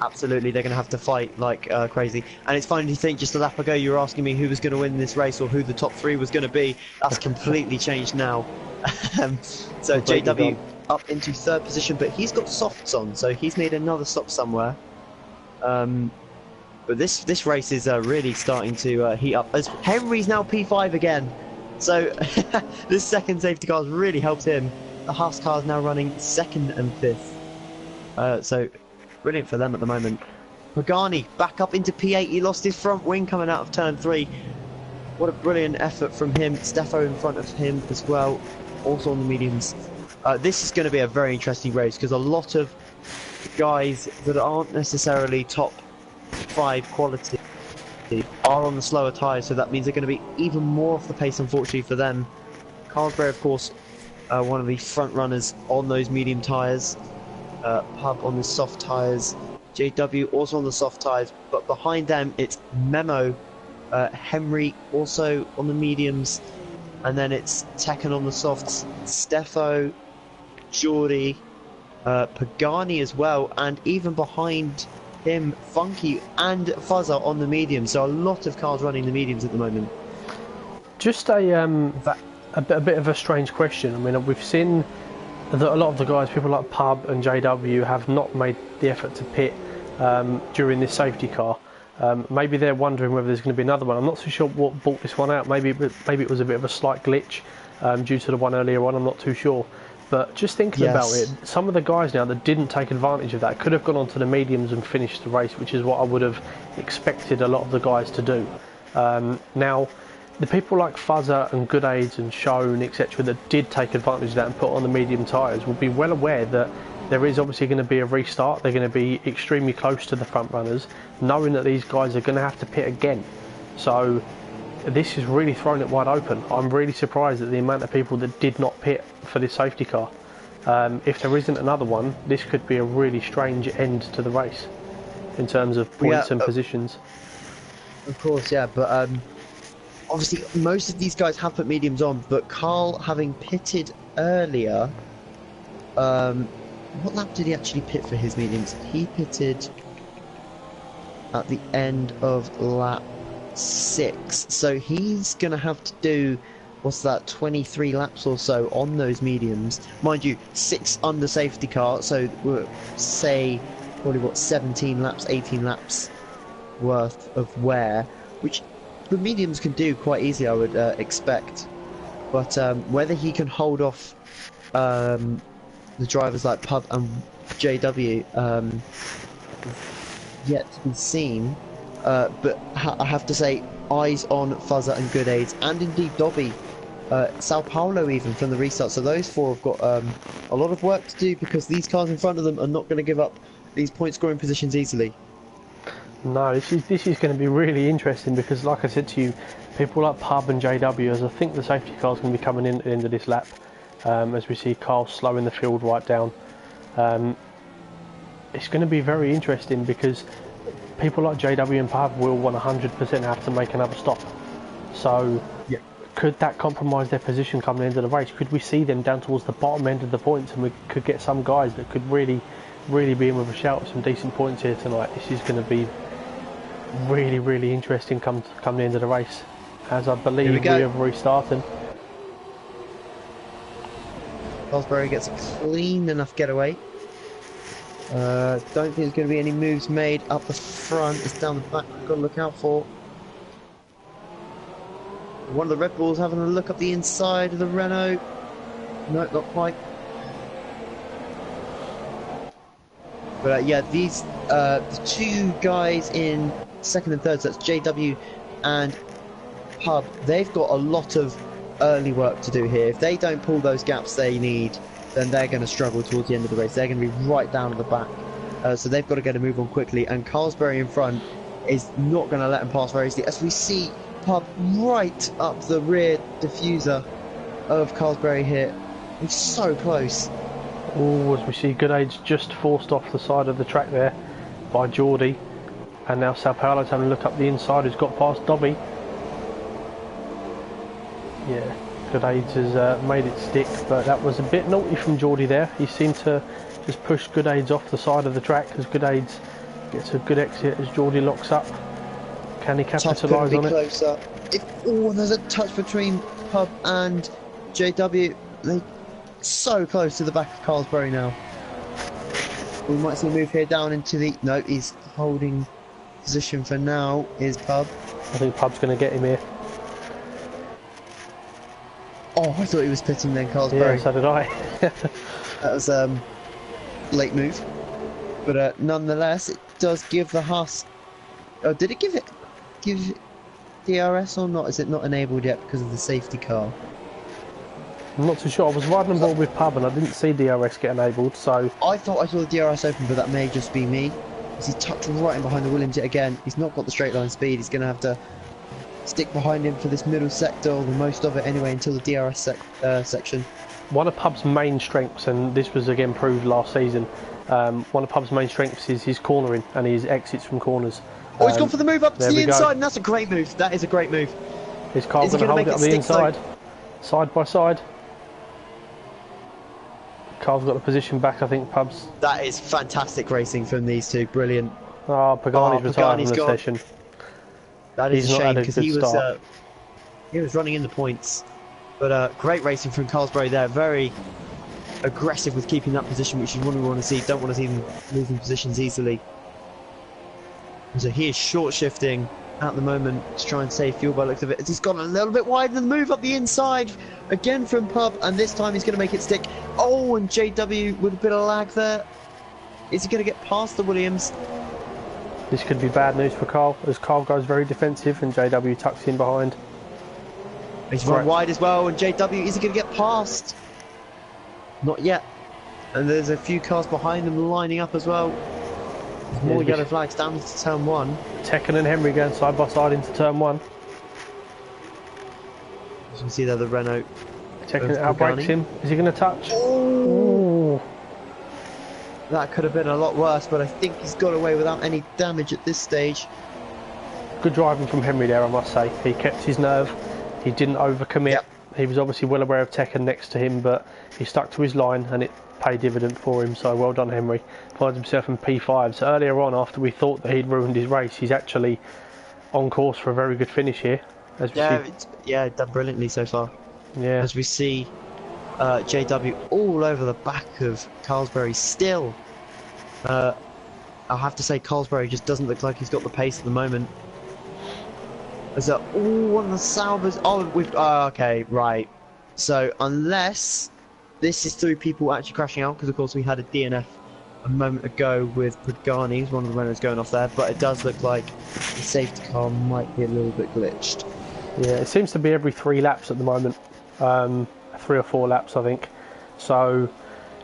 Absolutely, they're going to have to fight like crazy. And it's funny to think, just a lap ago you were asking me who was going to win this race or who the top 3 was going to be. That's completely changed now. So JW up into 3rd position, but he's got softs on, so he's made another stop somewhere. But this race is really starting to heat up, as Henry's now P5 again. So this second safety car has really helped him. The Haas car is now running 2nd and 5th. So brilliant for them at the moment. Pagani back up into P8. He lost his front wing coming out of turn 3. What a brilliant effort from him. Steffo in front of him as well, also on the mediums. This is going to be a very interesting race because a lot of guys that aren't necessarily top 5 quality are on the slower tyres, so that means they're going to be even more off the pace, unfortunately for them. Carlsberg, of course, one of the front runners on those medium tyres. Pub on the soft tyres, JW also on the soft tyres, but behind them it's Memo, Henry also on the mediums, and then it's Tekken on the softs, Steffo, Geordie, Pagani as well, and even behind him Funky and Fuzzer on the mediums. So a lot of cars running the mediums at the moment. Just a bit of a strange question. I mean, we've seen that a lot of the guys, people like Pub and JW, have not made the effort to pit during this safety car. Maybe they're wondering whether there's going to be another one. I'm not too sure what brought this one out. Maybe it was a bit of a slight glitch due to the one earlier on. I'm not too sure. But just thinking about it, some of the guys now that didn't take advantage of that could have gone onto the mediums and finished the race, which is what I would have expected a lot of the guys to do. Now, the people like Fuzzer and Good Aids and Schoen, etc., that did take advantage of that and put on the medium tyres will be well aware that there is obviously going to be a restart. They're going to be extremely close to the front runners, knowing that these guys are going to have to pit again. So this is really throwing it wide open. I'm really surprised at the amount of people that did not pit for this safety car. If there isn't another one, this could be a really strange end to the race in terms of points and positions. Of course, yeah, but obviously most of these guys have put mediums on, but Carl, having pitted earlier, what lap did he actually pit for his mediums? He pitted at the end of lap 6, so he's going to have to do, what's that, 23 laps or so on those mediums. Mind you, 6 under safety car, so we'll say probably what, 17 laps, 18 laps worth of wear, which the mediums can do quite easily, I would expect. But whether he can hold off the drivers like Pub and JW, yet to be seen. But I have to say, eyes on Fuzzer and Good Aids, and indeed Dobby, Sao Paulo even from the restart. So those 4 have got a lot of work to do, because these cars in front of them are not going to give up these point scoring positions easily. No, this is going to be really interesting, because like I said to you, people like Pub and JW, as I think the safety car's going to be coming in at the end of this lap, as we see Carl slowing the field right down. It's going to be very interesting, because people like JW and Pub will 100% have to make another stop. So could that compromise their position coming into the race? Could we see them down towards the bottom end of the points, and we could get some guys that could really be in with a shout of some decent points here tonight? This is going to be really interesting come the end of the race, as I believe we have restarted. Salisbury gets a clean enough getaway. Don't think there's going to be any moves made up the front. It's down the back we've got to look out for. One of the Red Bulls having a look up the inside of the Renault. No, not quite. But yeah, these the two guys in second and third, so that's JW and Pub, they've got a lot of early work to do here. If they don't pull those gaps they need, then they're going to struggle towards the end of the race. They're going to be right down at the back. So they've got to get a move on quickly, and Carlsberry in front is not going to let them pass very easily, as we see Pub right up the rear diffuser of Carlsberry here. It's so close. Oh, as we see Good Age just forced off the side of the track there by Geordie, and now Sao Paulo's having a look up the inside, who's got past Dobby. Yeah, Good Age has made it stick, but that was a bit naughty from Geordie there. He seemed to just push Good Age off the side of the track as Good Age gets a good exit as Geordie locks up. Can he capitalise on it? Closer. Oh, there's a touch between Pub and JW. They're so close to the back of Carlsberry now. We might see a move here down into the... No, he's holding position for now, is Pub. I think Pub's going to get him here. Oh, I thought he was pitting then, Carlsberry. Yeah, so did I. That was late move. But nonetheless, it does give the Haas... Oh, did it give DRS or not? Is it not enabled yet because of the safety car? I'm not too sure. I was riding on board with Pub and I didn't see DRS get enabled, so... I thought I saw the DRS open, but that may just be me. As he tucked right in behind the Williams yet again. He's not got the straight line speed. He's going to have to stick behind him for this middle sector, or the most of it anyway, until the DRS section. One of Pub's main strengths, and this was again proved last season, one of Pub's main strengths is his cornering and his exits from corners. Oh, he's gone for the move up to the inside, and that's a great move. That is a great move. Is Carl going to hold it up the inside? Side by side. Carl's got the position back, I think. Pub's... That is fantastic racing from these two. Brilliant. Oh, Pagani's retired from the session. That is a shame, because he was running in the points. But great racing from Carlsberry there. Very aggressive with keeping that position, which is what we want to see. Don't want to see them losing positions easily. So he is short shifting at the moment to try and save fuel by the looks of it. He's gone a little bit wide, and the move up the inside again from Pub, and this time he's going to make it stick. Oh, and JW with a bit of lag there. Is he going to get past the Williams? This could be bad news for Carl, as Carl goes very defensive and JW tucks in behind. He's run wide as well, and JW, is he going to get past? Not yet. And there's a few cars behind them lining up as well. More yellow flags down to turn 1. Tekken and Henry going side by side into turn 1. As you can see there, the Renault. Tekken outbrakes him. Is he going to touch? Oh! That could have been a lot worse, but I think he's got away without any damage at this stage. Good driving from Henry there, I must say. He kept his nerve. He didn't overcommit. Yep. He was obviously well aware of Tekken next to him, but he stuck to his line and it paid dividend for him, so well done Henry. Finds himself in P5. So earlier on, after we thought that he'd ruined his race, he's actually on course for a very good finish here. As we see. Done brilliantly so far. Yeah. As we see JW all over the back of Carlsberry still. I'll have to say Carlsberry just doesn't look like he's got the pace at the moment. There's one of the Salvers. Okay, right. So unless this is through people actually crashing out, because of course we had a DNF a moment ago with Pagani's, one of the runners going off there, but it does look like the safety car might be a little bit glitched. Yeah, it seems to be every 3 laps at the moment. 3 or 4 laps, I think. So,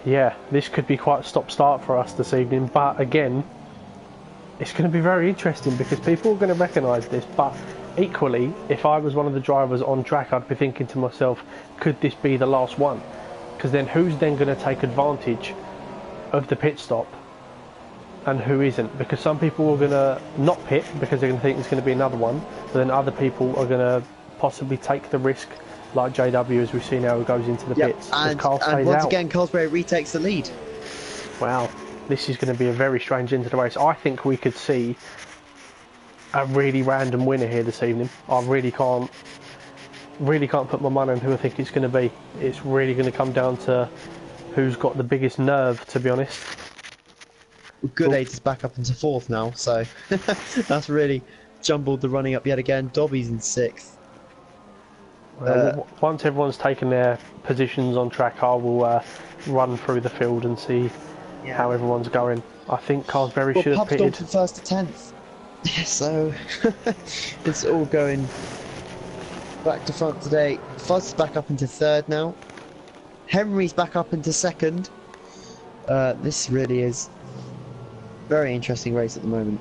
yeah, this could be quite a stop-start for us this evening, but again, it's going to be very interesting because people are going to recognise this, but equally, if I was one of the drivers on track, I'd be thinking to myself, could this be the last one? Because then who's then going to take advantage of the pit stop and who isn't? Because some people are going to not pit because they're going to think there's going to be another one, but then other people are going to possibly take the risk like JW, as we see now, who goes into the pits. And Carl stays once out. again, Carlsberry retakes the lead. Wow, this is going to be a very strange end to the race. I think we could see a really random winner here this evening. I really can't put my money on who I think it's going to be. It's really going to come down to who's got the biggest nerve, to be honest. Good Aids is back up into 4th now, so that's really jumbled the running up yet again. Dobby's in 6th. Once everyone's taken their positions on track, I will run through the field and see how everyone's going. I think Carlsberry should have pitted. From 1st to 10th. So it's all going back to front today. Fuzz is back up into 3rd now. Henry's back up into 2nd. This really is a very interesting race at the moment.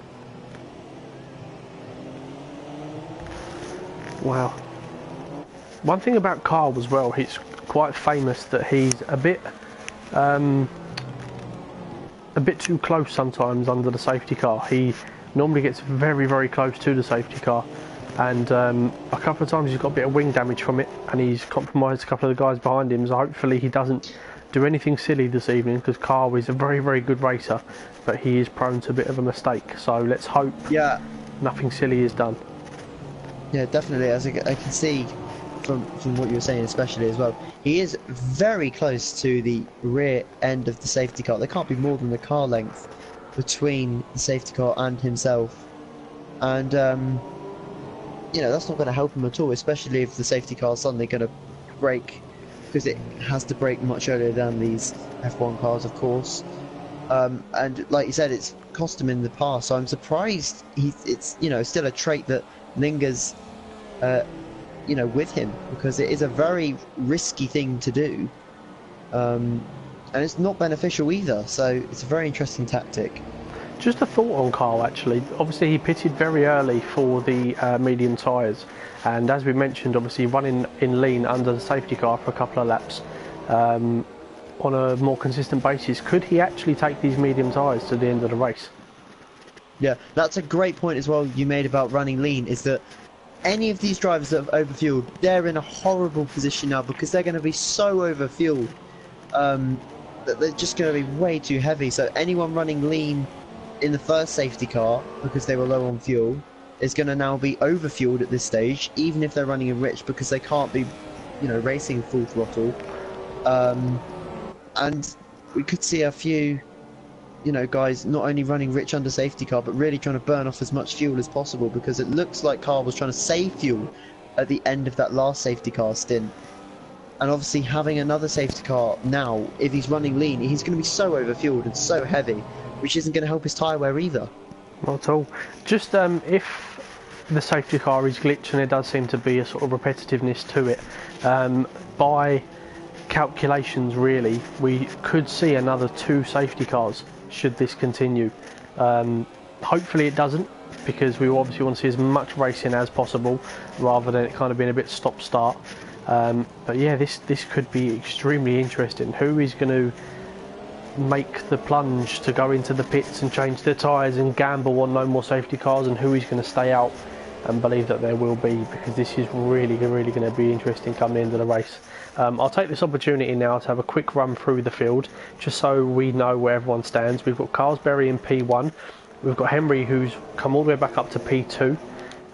Wow. One thing about Carl as well, he's quite famous that he's a bit too close sometimes under the safety car. He normally gets very, very close to the safety car, and a couple of times he's got a bit of wing damage from it, and he's compromised a couple of the guys behind him. So hopefully he doesn't do anything silly this evening, because Carl is a very, very good racer, but he is prone to a bit of a mistake. So let's hope nothing silly is done. Yeah, definitely. As I can see from what you were saying, especially as well, he is very close to the rear end of the safety car. There can't be more than a car length between the safety car and himself, and you know, that's not going to help him at all, especially if the safety car is suddenly going to brake, because it has to brake much earlier than these F1 cars, of course. And like you said, it's cost him in the past, so I'm surprised it's, you know, still a trait that lingers you know, with him, because it is a very risky thing to do, and it's not beneficial either, so it's a very interesting tactic. Just a thought on Carl, actually. Obviously he pitted very early for the medium tyres, and as we mentioned, obviously running in lean under the safety car for a couple of laps on a more consistent basis. Could he actually take these medium tyres to the end of the race? Yeah, that's a great point as well you made about running lean, is that any of these drivers that have overfueled, they're in a horrible position now, because they're going to be so overfueled that they're just going to be way too heavy. So anyone running lean in the first safety car, because they were low on fuel, is going to now be overfueled at this stage, even if they're running in rich, because they can't be, you know, racing full throttle. And we could see a few, you know, guys not only running rich under safety car, but really trying to burn off as much fuel as possible, because it looks like Carl was trying to save fuel at the end of that last safety car stint. And obviously having another safety car now, if he's running lean, he's going to be so overfueled and so heavy, which isn't going to help his tyre wear either. Not at all. Just if the safety car is glitched, and there does seem to be a sort of repetitiveness to it, by calculations really, we could see another 2 safety cars should this continue. Hopefully it doesn't, because we obviously want to see as much racing as possible, rather than it kind of being a bit stop-start. But yeah, this could be extremely interesting. Who is going to make the plunge to go into the pits and change their tyres and gamble on no more safety cars, and who is going to stay out and believe that there will be, because this is really going to be interesting come the end of the race. I'll take this opportunity now to have a quick run through the field, just so we know where everyone stands. We've got Carlsberry in P1, we've got Henry, who's come all the way back up to P2,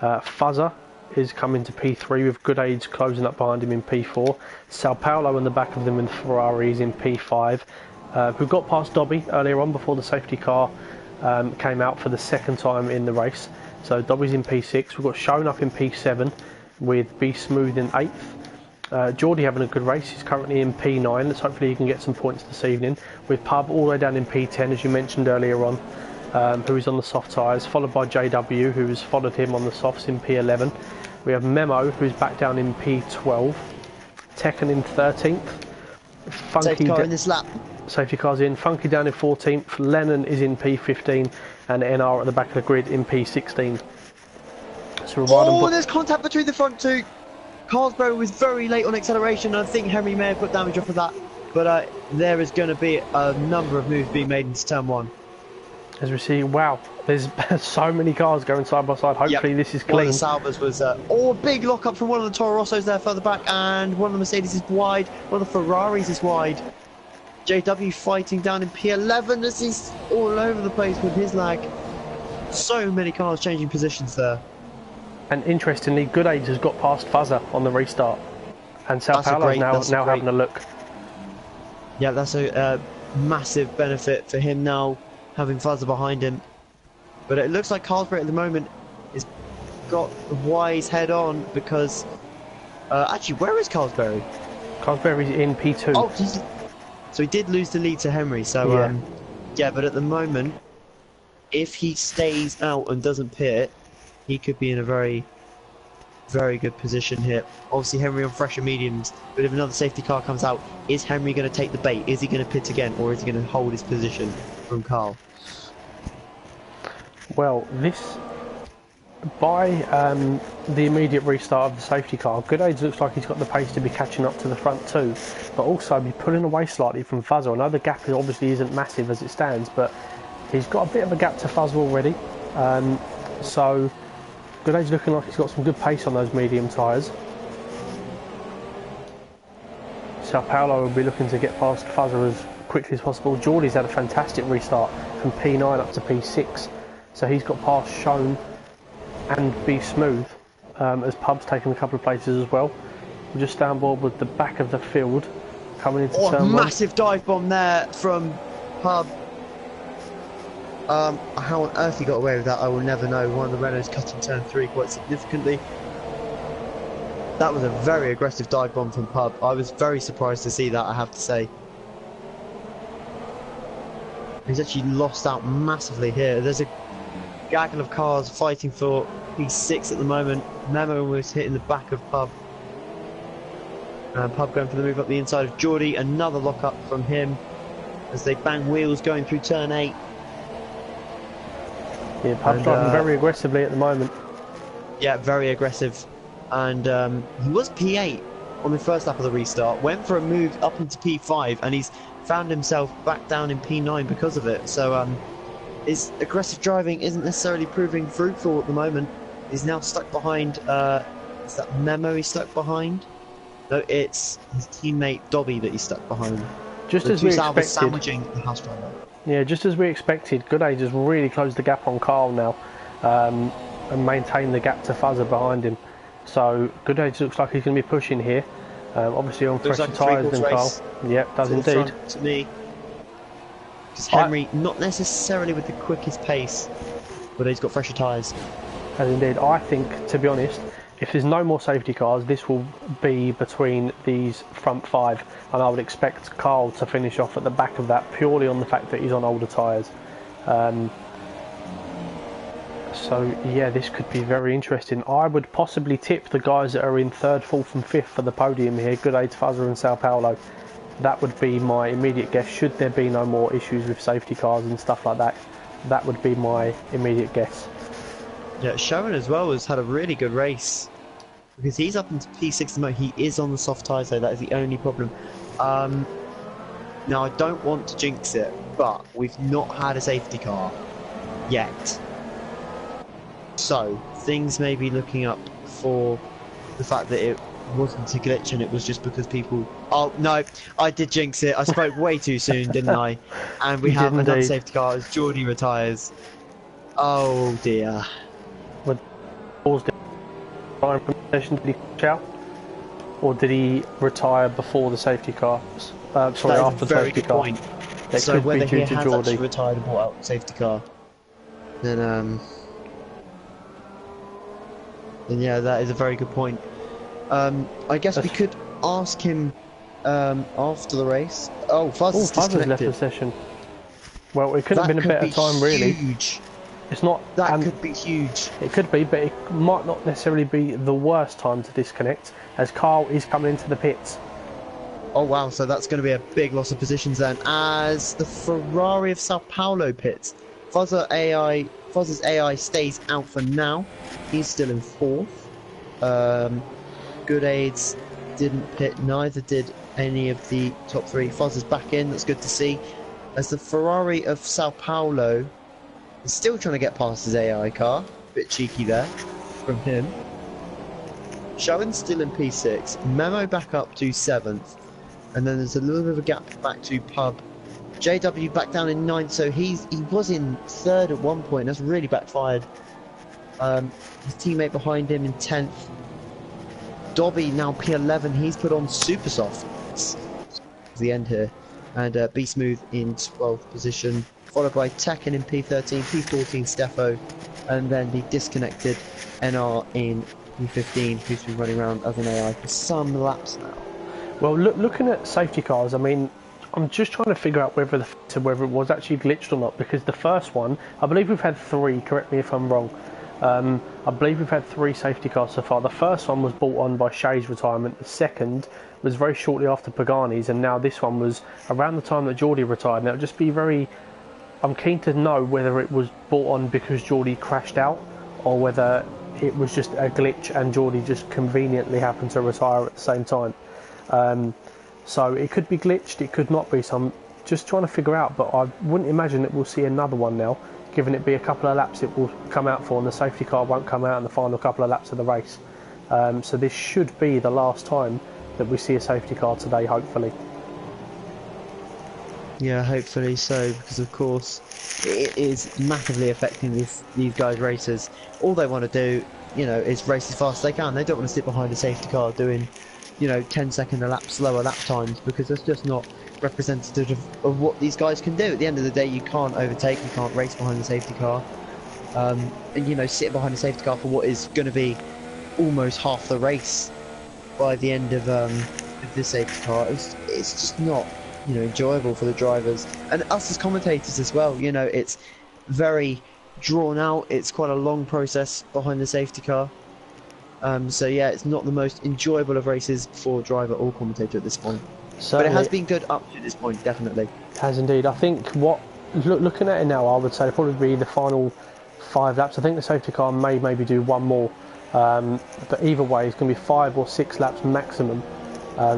Fuzzer is coming to P3 with Good Aids closing up behind him in P4, Sao Paulo in the back of them in the Ferraris in P5, who got past Dobby earlier on before the safety car came out for the 2nd time in the race. So Dobby's in P6, we've got Shown up in P7 with Be Smooth in 8th. Geordie having a good race, he's currently in P9, let's hopefully he can get some points this evening, with Pub all the way down in P10 as you mentioned earlier on, who is on the soft tyres, followed by JW, who has followed him on the softs in P11. We have Memo, who's back down in P12, Tekken in 13th, Funky safety car in this lap. Safety car's in, Funky down in 14th, Lennon is in P15, and NR at the back of the grid in P16. So there's contact between the front 2. Carlsberry was very late on acceleration, and I think Henry may have put damage off of that, but there is going to be a number of moves being made into turn 1. As we see, wow, there's so many cars going side by side. Hopefully this is One clean. of the Salvas was, a big lock-up from one of the Toro Rossos there further back, and one of the Mercedes is wide, one of the Ferraris is wide. JW fighting down in P11 as he's all over the place with his lag. So many cars changing positions there. And interestingly, Good Age has got past Fuzzer on the restart. And Sao Paulo's now having a look. Yeah, that's a massive benefit for him now, having Fuzzer behind him. But it looks like Carlsberg at the moment has got the wise head on because... actually, where is Carlsberg? Carlsberg's in P2. Oh, so he did lose the lead to Henry, so... Yeah. Yeah, but at the moment, if he stays out and doesn't pit, he could be in a very, very good position here. Obviously, Henry on fresher mediums, but if another safety car comes out, is Henry going to take the bait? Is he going to pit again, or is he going to hold his position from Carl? Well, this, by the immediate restart of the safety car, Good Age looks like he's got the pace to be catching up to the front two, but also be pulling away slightly from Fuzzer. I know the gap obviously isn't massive as it stands, but he's got a bit of a gap to Fuzzer already. So Good Age looking like he's got some good pace on those medium tyres. Sao Paulo will be looking to get past Fuzzer as quickly as possible. Geordie's had a fantastic restart from P9 up to P6. So he's got past Shown and Be Smooth, as Pub's taken a couple of places as well. We're just down board with the back of the field coming into turn one. Massive dive bomb there from Pub. How on earth he got away with that, I will never know. One of the Renaults cut in turn 3 quite significantly. That was a very aggressive dive bomb from Pub. I was very surprised to see that, I have to say. He's actually lost out massively here. There's a gaggle of cars fighting for P6 at the moment. Memo was hitting the back of Pub. Pub going for the move up the inside of Geordie. Another lock up from him as they bang wheels going through turn 8. Yeah, Pub's driving very aggressively at the moment. Yeah, very aggressive. And he was P8 on the first lap of the restart. Went for a move up into P5 and he's found himself back down in P9 because of it. So his aggressive driving isn't necessarily proving fruitful at the moment. He's now stuck behind, is that Memo he's stuck behind? No, it's his teammate Dobby that he's stuck behind. Just as we expected. Sandwiching the house driver. Yeah, just as we expected, Good Age has really closed the gap on Carl now, and maintained the gap to Fuzzer behind him. So Good Age looks like he's going to be pushing here. Obviously on fresher tyres than Carl. Yep, does indeed. To me, because Henry not necessarily with the quickest pace, but he's got fresher tyres. As indeed, I think, to be honest, if there's no more safety cars, this will be between these front 5, and I would expect Carl to finish off at the back of that purely on the fact that he's on older tyres. So yeah, this could be very interesting. I would possibly tip the guys that are in 3rd, 4th and 5th for the podium here, Good Age, Fuzzer and Sao Paulo. That would be my immediate guess, should there be no more issues with safety cars and stuff like that. That would be my immediate guess. Yeah, Sharon as well has had a really good race. Because he's up into P6 at the moment. He is on the soft tyres though, that is the only problem. Now I don't want to jinx it, but we've not had a safety car yet. So, things may be looking up for the fact that it wasn't a glitch and it was just because people... Oh, no, I did jinx it. I spoke way too soon, didn't I? And we have another safety car as Geordie retires. Oh, dear. Did he catch out? Or did he retire before the safety car? Sorry, after the safety car. Point. It so could whether be due he to has Geordie. actually retired and bought out the safety car, then yeah, that is a very good point. I guess we could ask him after the race. Oh, Fuzz's disconnected. Left the session. Well, it could have been a better time, really. Huge. It's not. That could be huge. It could be, but it might not necessarily be the worst time to disconnect, as Carl is coming into the pits. Oh wow, so that's going to be a big loss of positions then, as the Ferrari of Sao Paulo pits. Fuzz's AI stays out for now. He's still in 4th. Good Aids didn't pit, neither did any of the top 3. Fuzz is back in, that's good to see. As the Ferrari of Sao Paulo He's still trying to get past his AI car. Bit cheeky there from him. Showen still in P6. Memo back up to 7th. And then there's a little bit of a gap back to Pub. JW back down in 9th, so he was in 3rd at one point. That's really backfired. His teammate behind him in 10th. Dobby now P11. He's put on super soft. It's the end here. And Be Smooth in 12th position, followed by Tekken in P13, P14 Steffo, and then the disconnected NR in P15, who's been running around as an AI for some laps now. Well, looking at safety cars, I mean, I'm just trying to figure out whether it was actually glitched or not, because the first one, I believe we've had 3, correct me if I'm wrong, I believe we've had 3 safety cars so far. The first one was brought on by Shay's retirement, the second was very shortly after Pagani's, and now this one was around the time that Geordie retired. And it'll just be I'm keen to know whether it was brought on because Geordie crashed out, or whether it was just a glitch and Geordie just conveniently happened to retire at the same time. So it could be glitched, it could not be, so I'm just trying to figure out, but I wouldn't imagine that we'll see another one now, given it be a couple of laps it will come out for, and the safety car won't come out in the final couple of laps of the race. So this should be the last time that we see a safety car today, hopefully. Yeah, hopefully so, because of course it is massively affecting these guys' races. All they want to do, you know, is race as fast as they can. They don't want to sit behind a safety car doing, you know, 10-second a lap slower lap times, because that's just not representative of what these guys can do. At the end of the day, you can't overtake, you can't race behind the safety car, and you know, sit behind a safety car for what is going to be almost half the race by the end of this safety car. It's just not, you know, enjoyable for the drivers and us as commentators as well. You know, it's very drawn out. It's quite a long process behind the safety car. So yeah, it's not the most enjoyable of races for driver or commentator at this point. Certainly. But it has been good up to this point, definitely. It has indeed. I think looking at it now, I would say it'll probably be the final 5 laps. I think the safety car may maybe do one more. But either way, it's going to be 5 or 6 laps maximum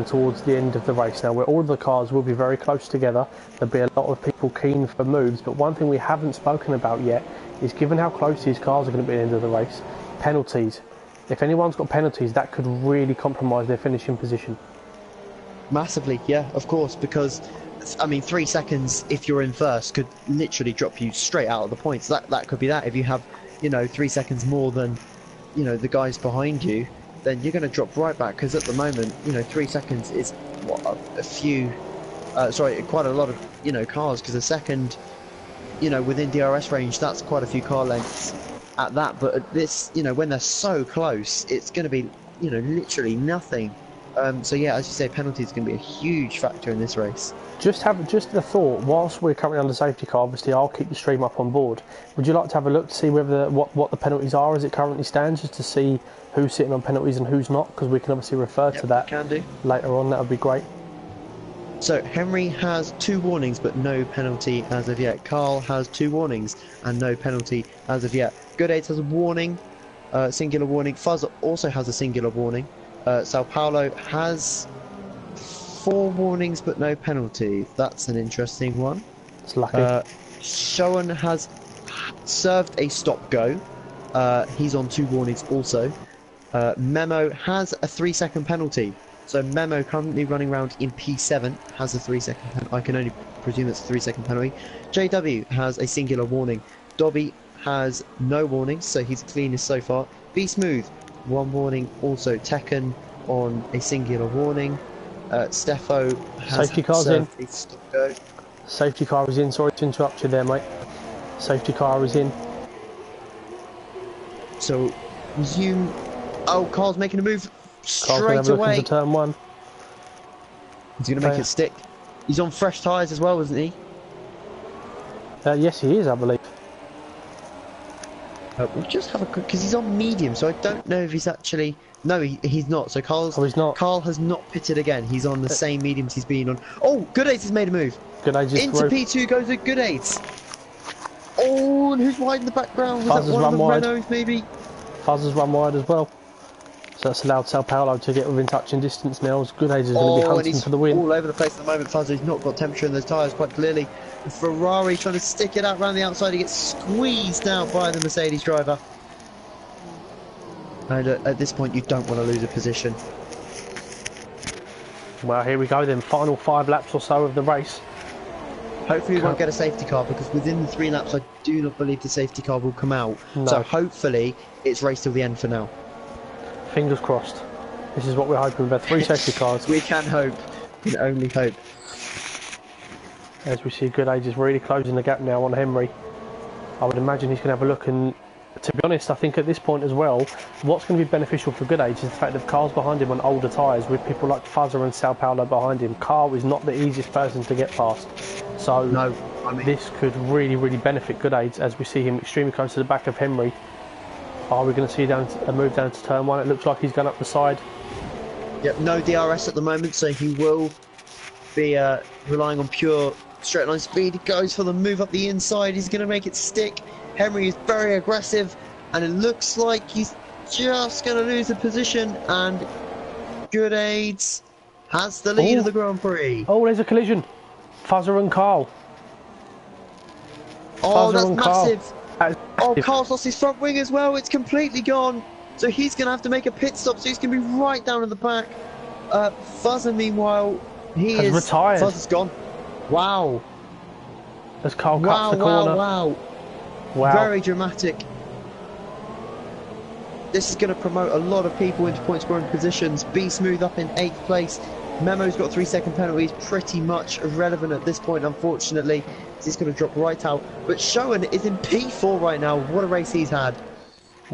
towards the end of the race now, where all of the cars will be very close together. There'll be a lot of people keen for moves, but one thing we haven't spoken about yet is, given how close these cars are going to be at the end of the race, penalties. If anyone's got penalties, that could really compromise their finishing position. Massively, yeah, of course, because I mean, 3 seconds if you're in first could literally drop you straight out of the points. That could be that. If you have, you know, 3 seconds more than, you know, the guys behind you, then you're going to drop right back, because at the moment, you know, 3 seconds is what, quite a lot of, you know, cars, because a second, you know, within DRS range, that's quite a few car lengths at that. But at this, you know, when they're so close, it's going to be, you know, literally nothing. So yeah, as you say, penalties are going to be a huge factor in this race. Just a thought. Whilst we're currently under safety car, obviously I'll keep the stream up on board. Would you like to have a look to see whether what the penalties are as it currently stands, just to see who's sitting on penalties and who's not? Because we can obviously refer to that later on. That would be great. So Henry has 2 warnings but no penalty as of yet. Carl has 2 warnings and no penalty as of yet. Good Aids has a warning, singular warning. Fuzz also has a singular warning. Sao Paulo has 4 warnings but no penalty. That's an interesting one. It's lucky. Showen has served a stop-go. He's on 2 warnings also. Memo has a 3-second penalty. So Memo, currently running around in P7, has a 3-second penalty. I can only presume it's a 3-second penalty. JW has a singular warning. Dobby has no warnings, so he's cleanest so far. Be Smooth, 1 warning. Also Tekken on a singular warning. Steffo has safety car's in. A stop-go. Safety car is in. Sorry to interrupt you there, mate. Safety car is in. So resume. Oh, Carl's making a move Carl's straight away. Into turn 1. He's going to make it stick. He's on fresh tyres as well, isn't he? Yes, he is, I believe. We'll just have a quick, because he's on medium, so I don't know if he's actually. No, he's not. So he's not. Carl has not pitted again. He's on the same mediums he's been on. Oh, Good Aids has made a move. Good Aids into P2 goes a Good Aids. Oh, and who's wide in the background? Was Fuzz that one of the Renaults, maybe? Fuzz has run wide as well. So that's allowed Sao Paulo to get within touching distance now. As Good Age is going to be and hunting he's for the win. all over the place at the moment. Fuzzy's not got temperature in those tyres quite clearly. The Ferrari trying to stick it out around the outside. He gets squeezed out by the Mercedes driver. And at this point, you don't want to lose a position. Well, here we go then. Final 5 laps or so of the race. Hopefully we won't get a safety car, because within the 3 laps I do not believe the safety car will come out. No. So hopefully it's race till the end for now. Fingers crossed. This is what we're hoping. We've had 3 safety cars. We can hope. We can only hope. As we see Good Age is really closing the gap now on Henry. I would imagine he's going to have a look, and to be honest, I think at this point as well, what's going to be beneficial for Good Age is the fact that cars behind him on older tyres, with people like Fuzzer and Sao Paulo behind him. Carl is not the easiest person to get past. So no, this could really, really benefit Good Age, as we see him extremely close to the back of Henry. Are we going to see a move down to turn 1? It looks like he's going up the side. Yep, no DRS at the moment, so he will be relying on pure straight line speed. He goes for the move up the inside. He's going to make it stick. Henry is very aggressive, and it looks like he's just going to lose the position, and Good Aids has the lead of the Grand Prix. Oh, there's a collision. Fuzzer and Carl. Oh, that's massive. Oh, Carl's lost his front wing as well. It's completely gone. So he's going to have to make a pit stop, so he's going to be right down at the back. Fuzzer, meanwhile, he is retired. Fuzzer's gone. Wow. As Carl cuts the corner. Wow. Very dramatic. This is going to promote a lot of people into point scoring positions. Be Smooth up in 8th place. Memo's got 3-second penalties, pretty much irrelevant at this point, unfortunately. He's going to drop right out. But Schoen is in P4 right now. What a race he's had.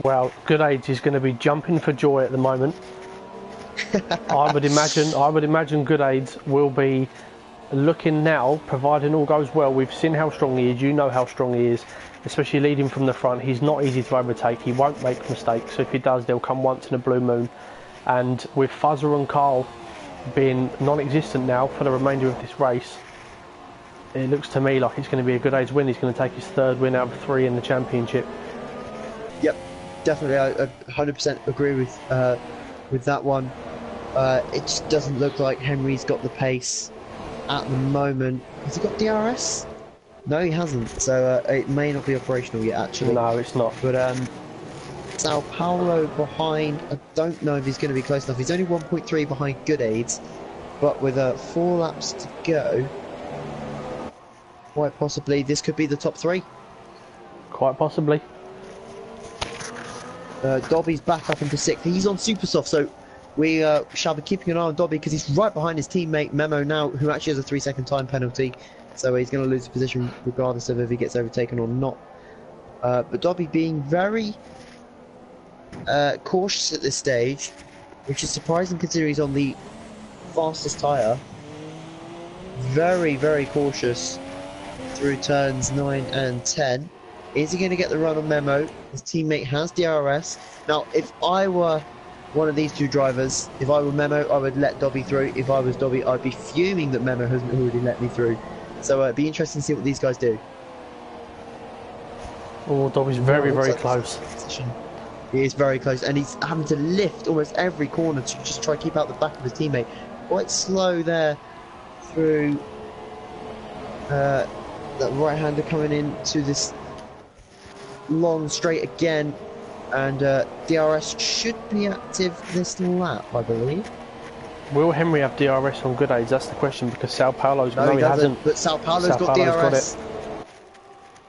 Well, Good Age is going to be jumping for joy at the moment. I would imagine Good Age will be looking now, providing all goes well. We've seen how strong he is. You know how strong he is, especially leading from the front. He's not easy to overtake. He won't make mistakes. So if he does, they'll come once in a blue moon. And with Fuzzer and Carl being non-existent now for the remainder of this race, it looks to me like it's going to be a Good Age win. He's going to take his 3rd win out of 3 in the championship. Yep, definitely. I 100% agree with that one. It just doesn't look like Henry's got the pace at the moment. Has he got DRS? No, he hasn't. So it may not be operational yet, actually. No, it's not. But Sao Paulo behind. I don't know if he's going to be close enough. He's only 1.3 behind Good Aids, but with 4 laps to go, quite possibly this could be the top 3. Quite possibly. Dobby's back up into 6th. He's on super soft, so we shall be keeping an eye on Dobby, because he's right behind his teammate Memo now, who actually has a 3-second time penalty. So he's going to lose the position regardless of if he gets overtaken or not. But Dobby being very cautious at this stage, which is surprising considering he's on the fastest tyre. Very, very cautious through turns 9 and 10. Is he going to get the run on Memo? His teammate has DRS. Now, if I were one of these 2 drivers, if I were Memo, I would let Dobby through. If I was Dobby, I'd be fuming that Memo hasn't already let me through. So it'd be interesting to see what these guys do. Oh, Dobby's very, very close. He is very close, and he's having to lift almost every corner to just try to keep out the back of his teammate. Quite slow there through that right-hander coming into this long straight again, and DRS should be active this lap, I believe. Will Henry have DRS on Good Aids? That's the question, because Sao Paulo's no, he hasn't. But Sao Paulo's got DRS.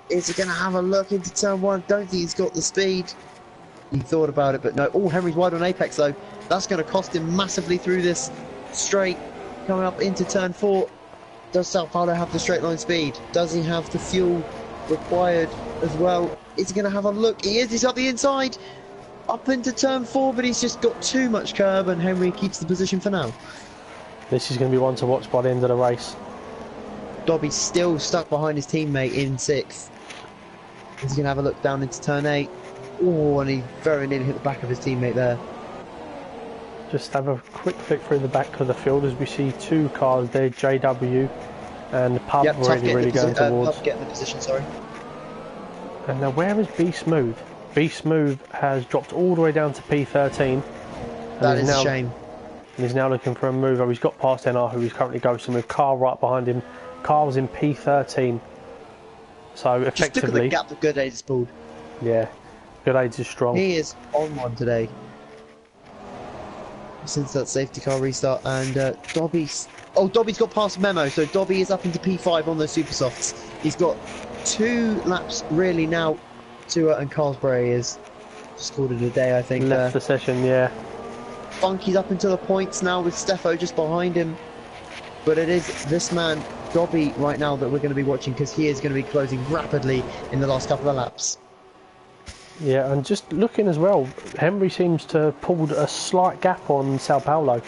Is he going to have a look into turn 1? Don't think he's got the speed. He thought about it, but no. Oh, Henry's wide on apex though. That's going to cost him massively through this straight coming up into turn 4. Does Sao Paulo have the straight line speed? Does he have the fuel required as well? Is he going to have a look? He is. He's up the inside, up into turn 4, but he's just got too much curb, and Henry keeps the position for now. This is going to be one to watch by the end of the race. Dobby's still stuck behind his teammate in 6th. He's going to have a look down into turn 8. Oh, and he very nearly hit the back of his teammate there. Just have a quick flick through the back of the field as we see 2 cars there, JW and Pub, really going towards. Pub getting the position, sorry. And now where is B Smooth? B Smooth has dropped all the way down to P13. That is a shame. And he's now looking for a move. He's got past NR, who he's currently ghosting with. Carl right behind him. Carl's in P13. So effectively... Just look at the gap that Good Aids has pulled. Yeah, Good Aids is strong. He is on one today. Since that safety car restart. And Dobby's... Oh, Dobby's got past Memo. So Dobby is up into P5 on those super softs. He's got 2 laps really now. And Carlsbury is just called it a day, I think. Left the session, yeah. Funky's up into the points now with Steffo just behind him. But it is this man, Dobby, right now that we're going to be watching, because he is going to be closing rapidly in the last couple of laps. Yeah, and just looking as well, Henry seems to have pulled a slight gap on Sao Paulo.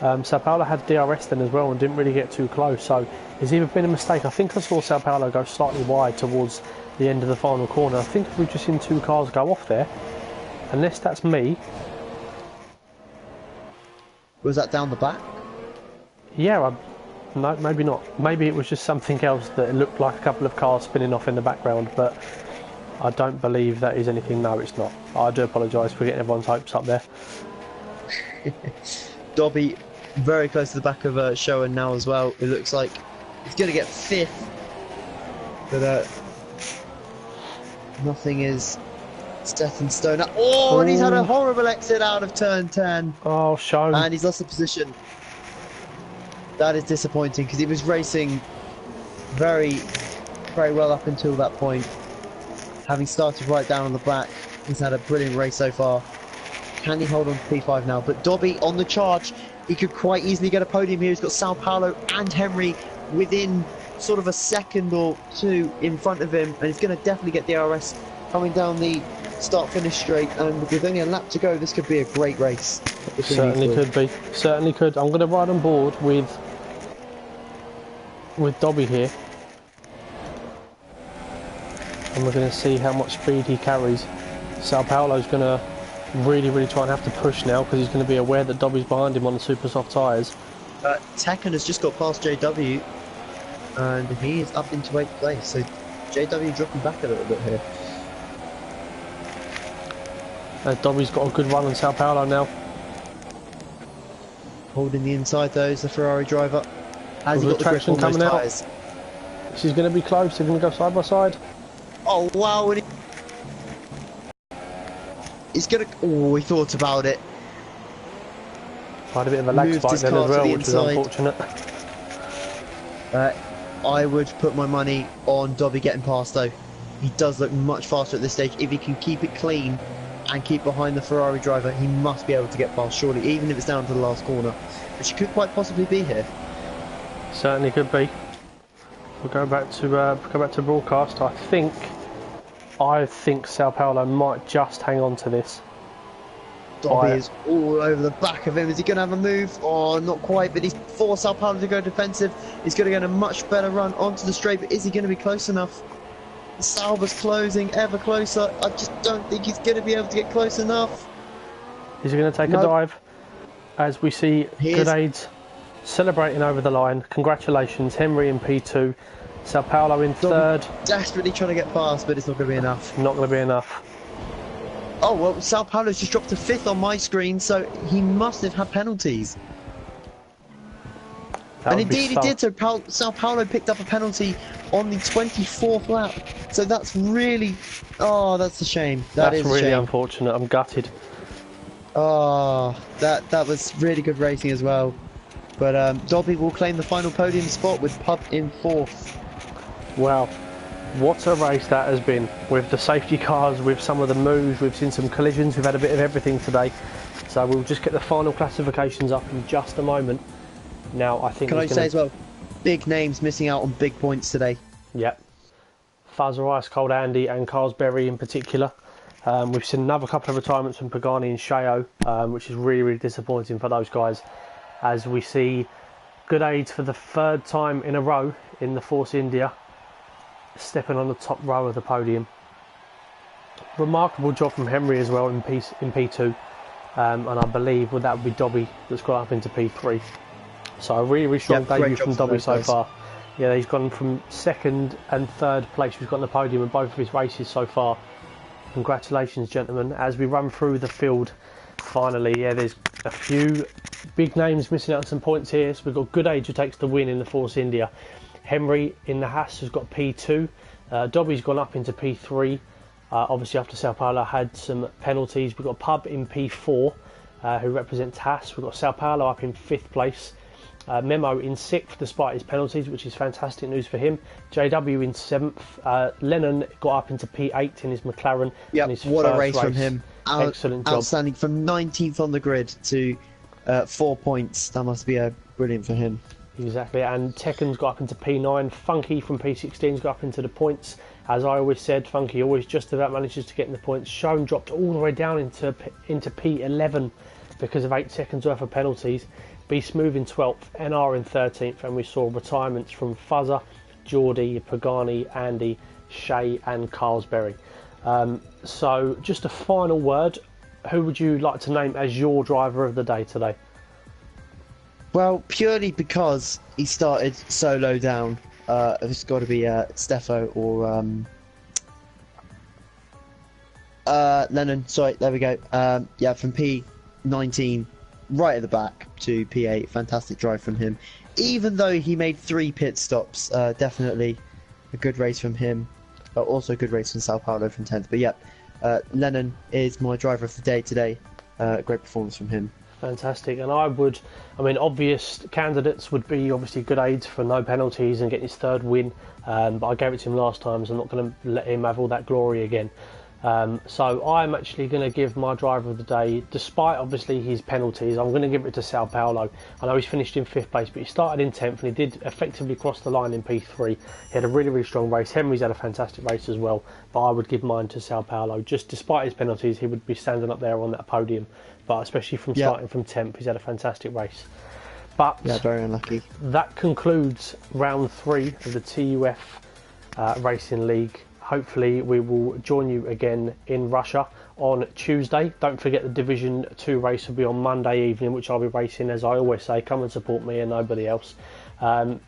Sao Paulo had DRS then as well and didn't really get too close, so it's either been a mistake. I think I saw Sao Paulo go slightly wide towards the end of the final corner. I think we've just seen 2 cars go off there, unless that's me. Was that down the back? Yeah, no, maybe not. Maybe it was just something else that looked like a couple of cars spinning off in the background, but I don't believe that is anything. No, it's not. I do apologise for getting everyone's hopes up there. Dobby very close to the back of Showen now as well. It looks like he's going to get 5th, but nothing is set in stone. Oh, and he's had a horrible exit out of turn 10. Oh, show. And he's lost the position. That is disappointing because he was racing very well up until that point. Having started right down on the back, he's had a brilliant race so far. Can he hold on to P5 now? But Dobby on the charge. He could quite easily get a podium here. He's got Sao Paulo and Henry within sort of a second or 2 in front of him. And he's going to definitely get DRS coming down the start-finish straight. And with only a lap to go, this could be a great race. Certainly could be. Certainly could. I'm going to ride on board with Dobby here. And we're going to see how much speed he carries. Sao Paulo's going to really try and have to push now because he's going to be aware that Dobby's behind him on the super soft tyres. Tekken has just got past JW and he is up into 8th place, so JW dropping back a little bit here. Dobby's got a good run on Sao Paulo now. Holding the inside though is the Ferrari driver. Has he got the grip on those tyres? She's going to be close, they're going to go side by side. Oh wow, and he's going to... Oh, he thought about it. Had a bit of a lag spike then as well, which was unfortunate. I would put my money on Dobby getting past though. He does look much faster at this stage. If he can keep it clean and keep behind the Ferrari driver, he must be able to get past surely, even if it's down to the last corner, which could quite possibly be here. Certainly could be. We'll go back to broadcast. I think Sao Paulo might just hang on to this. Dobby is all over the back of him. Is he going to have a move? Oh, not quite, but he's forced Sao Paulo to go defensive. He's going to get a much better run onto the straight, but is he going to be close enough? Sauber's closing ever closer. I just don't think he's going to be able to get close enough. Is he going to take a dive? As we see Good Aids celebrating over the line. Congratulations, Henry in P2. Sao Paulo in 3rd. Desperately trying to get past, but it's not going to be enough. Not going to be enough. Oh, well, Sao Paulo's just dropped to 5th on my screen, so he must have had penalties. And indeed he did, so Sao Paulo picked up a penalty on the 24th lap. So that's really... Oh, that's a shame. That's really unfortunate. I'm gutted. Oh, that was really good racing as well. But Dobby will claim the final podium spot with Pub in 4th. Wow. What a race that has been, with the safety cars, with some of the moves, we've seen some collisions, we've had a bit of everything today. So we'll just get the final classifications up in just a moment. Now I think... Can I say as well, big names missing out on big points today. Yep. Fuzzer Ice Cold Andy and Carlsbury in particular. We've seen another couple of retirements from Pagani and Sheo, which is really disappointing for those guys, as we see Good Aids for the 3rd time in a row in the Force India, stepping on the top row of the podium. Remarkable job from Henry as well in P2, and I believe that would be Dobby that's got up into P3. So a really strong debut from Dobby so far. Yeah, he's gone from 2nd and 3rd place. He's got on the podium in both of his races so far. Congratulations, gentlemen. As we run through the field, finally, yeah, there's a few big names missing out on some points here. So we've got Good Age who takes the win in the Force India. Henry in the Haas has got P2. Dobby's gone up into P3. Obviously after Sao Paulo had some penalties. We've got Pub in P4 who represents Haas. We've got Sao Paulo up in 5th place. Memo in 6th despite his penalties, which is fantastic news for him. JW in 7th. Lennon got up into P8 in his McLaren. Yep, his what a race from him. Excellent job. Outstanding, from 19th on the grid to 4 points. That must be brilliant for him. Exactly, and Tekken's got up into P9. Funky from P16's got up into the points. As I always said, Funky always just about manages to get in the points. Shone dropped all the way down into P11 because of 8 seconds worth of penalties. Be Smooth in 12th, NR in 13th, and we saw retirements from Fuzzer, Geordie, Pagani, Andy, Shea and Carlsberry. So just a final word, who would you like to name as your driver of the day today? Well, purely because he started so low down, it's got to be Steffo or Lennon. Sorry, there we go. Yeah, from P19 right at the back to P8. Fantastic drive from him. Even though he made 3 pit stops, definitely a good race from him. Also a good race from Sao Paulo from 10th. But yeah, Lennon is my driver of the day today. Great performance from him. Fantastic, and I mean, obvious candidates would be obviously Good Aids for no penalties and getting his 3rd win, but I gave it to him last time, so I'm not going to let him have all that glory again. So I'm actually going to give my driver of the day, despite obviously his penalties, I'm going to give it to Sao Paulo. I know he's finished in 5th place, but he started in 10th and he did effectively cross the line in P3. He had a really, really strong race. Henry's had a fantastic race as well, but I would give mine to Sao Paulo. Just despite his penalties, he would be standing up there on that podium, but especially from starting from 10th, he's had a fantastic race. But yeah, very unlucky. That concludes round 3 of the TUF Racing League. Hopefully we will join you again in Russia on Tuesday. Don't forget the Division 2 race will be on Monday evening, which I'll be racing. As I always say, come and support me and nobody else.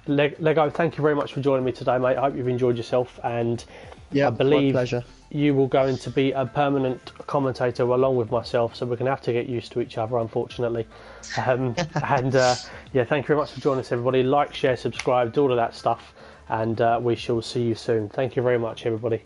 Lego, thank you very much for joining me today, mate. I hope you've enjoyed yourself, and I believe my pleasure. You will go to be a permanent commentator along with myself, so we're going to have to get used to each other, unfortunately. Yeah, thank you very much for joining us, everybody. Like, share, subscribe, do all of that stuff, and we shall see you soon. Thank you very much, everybody.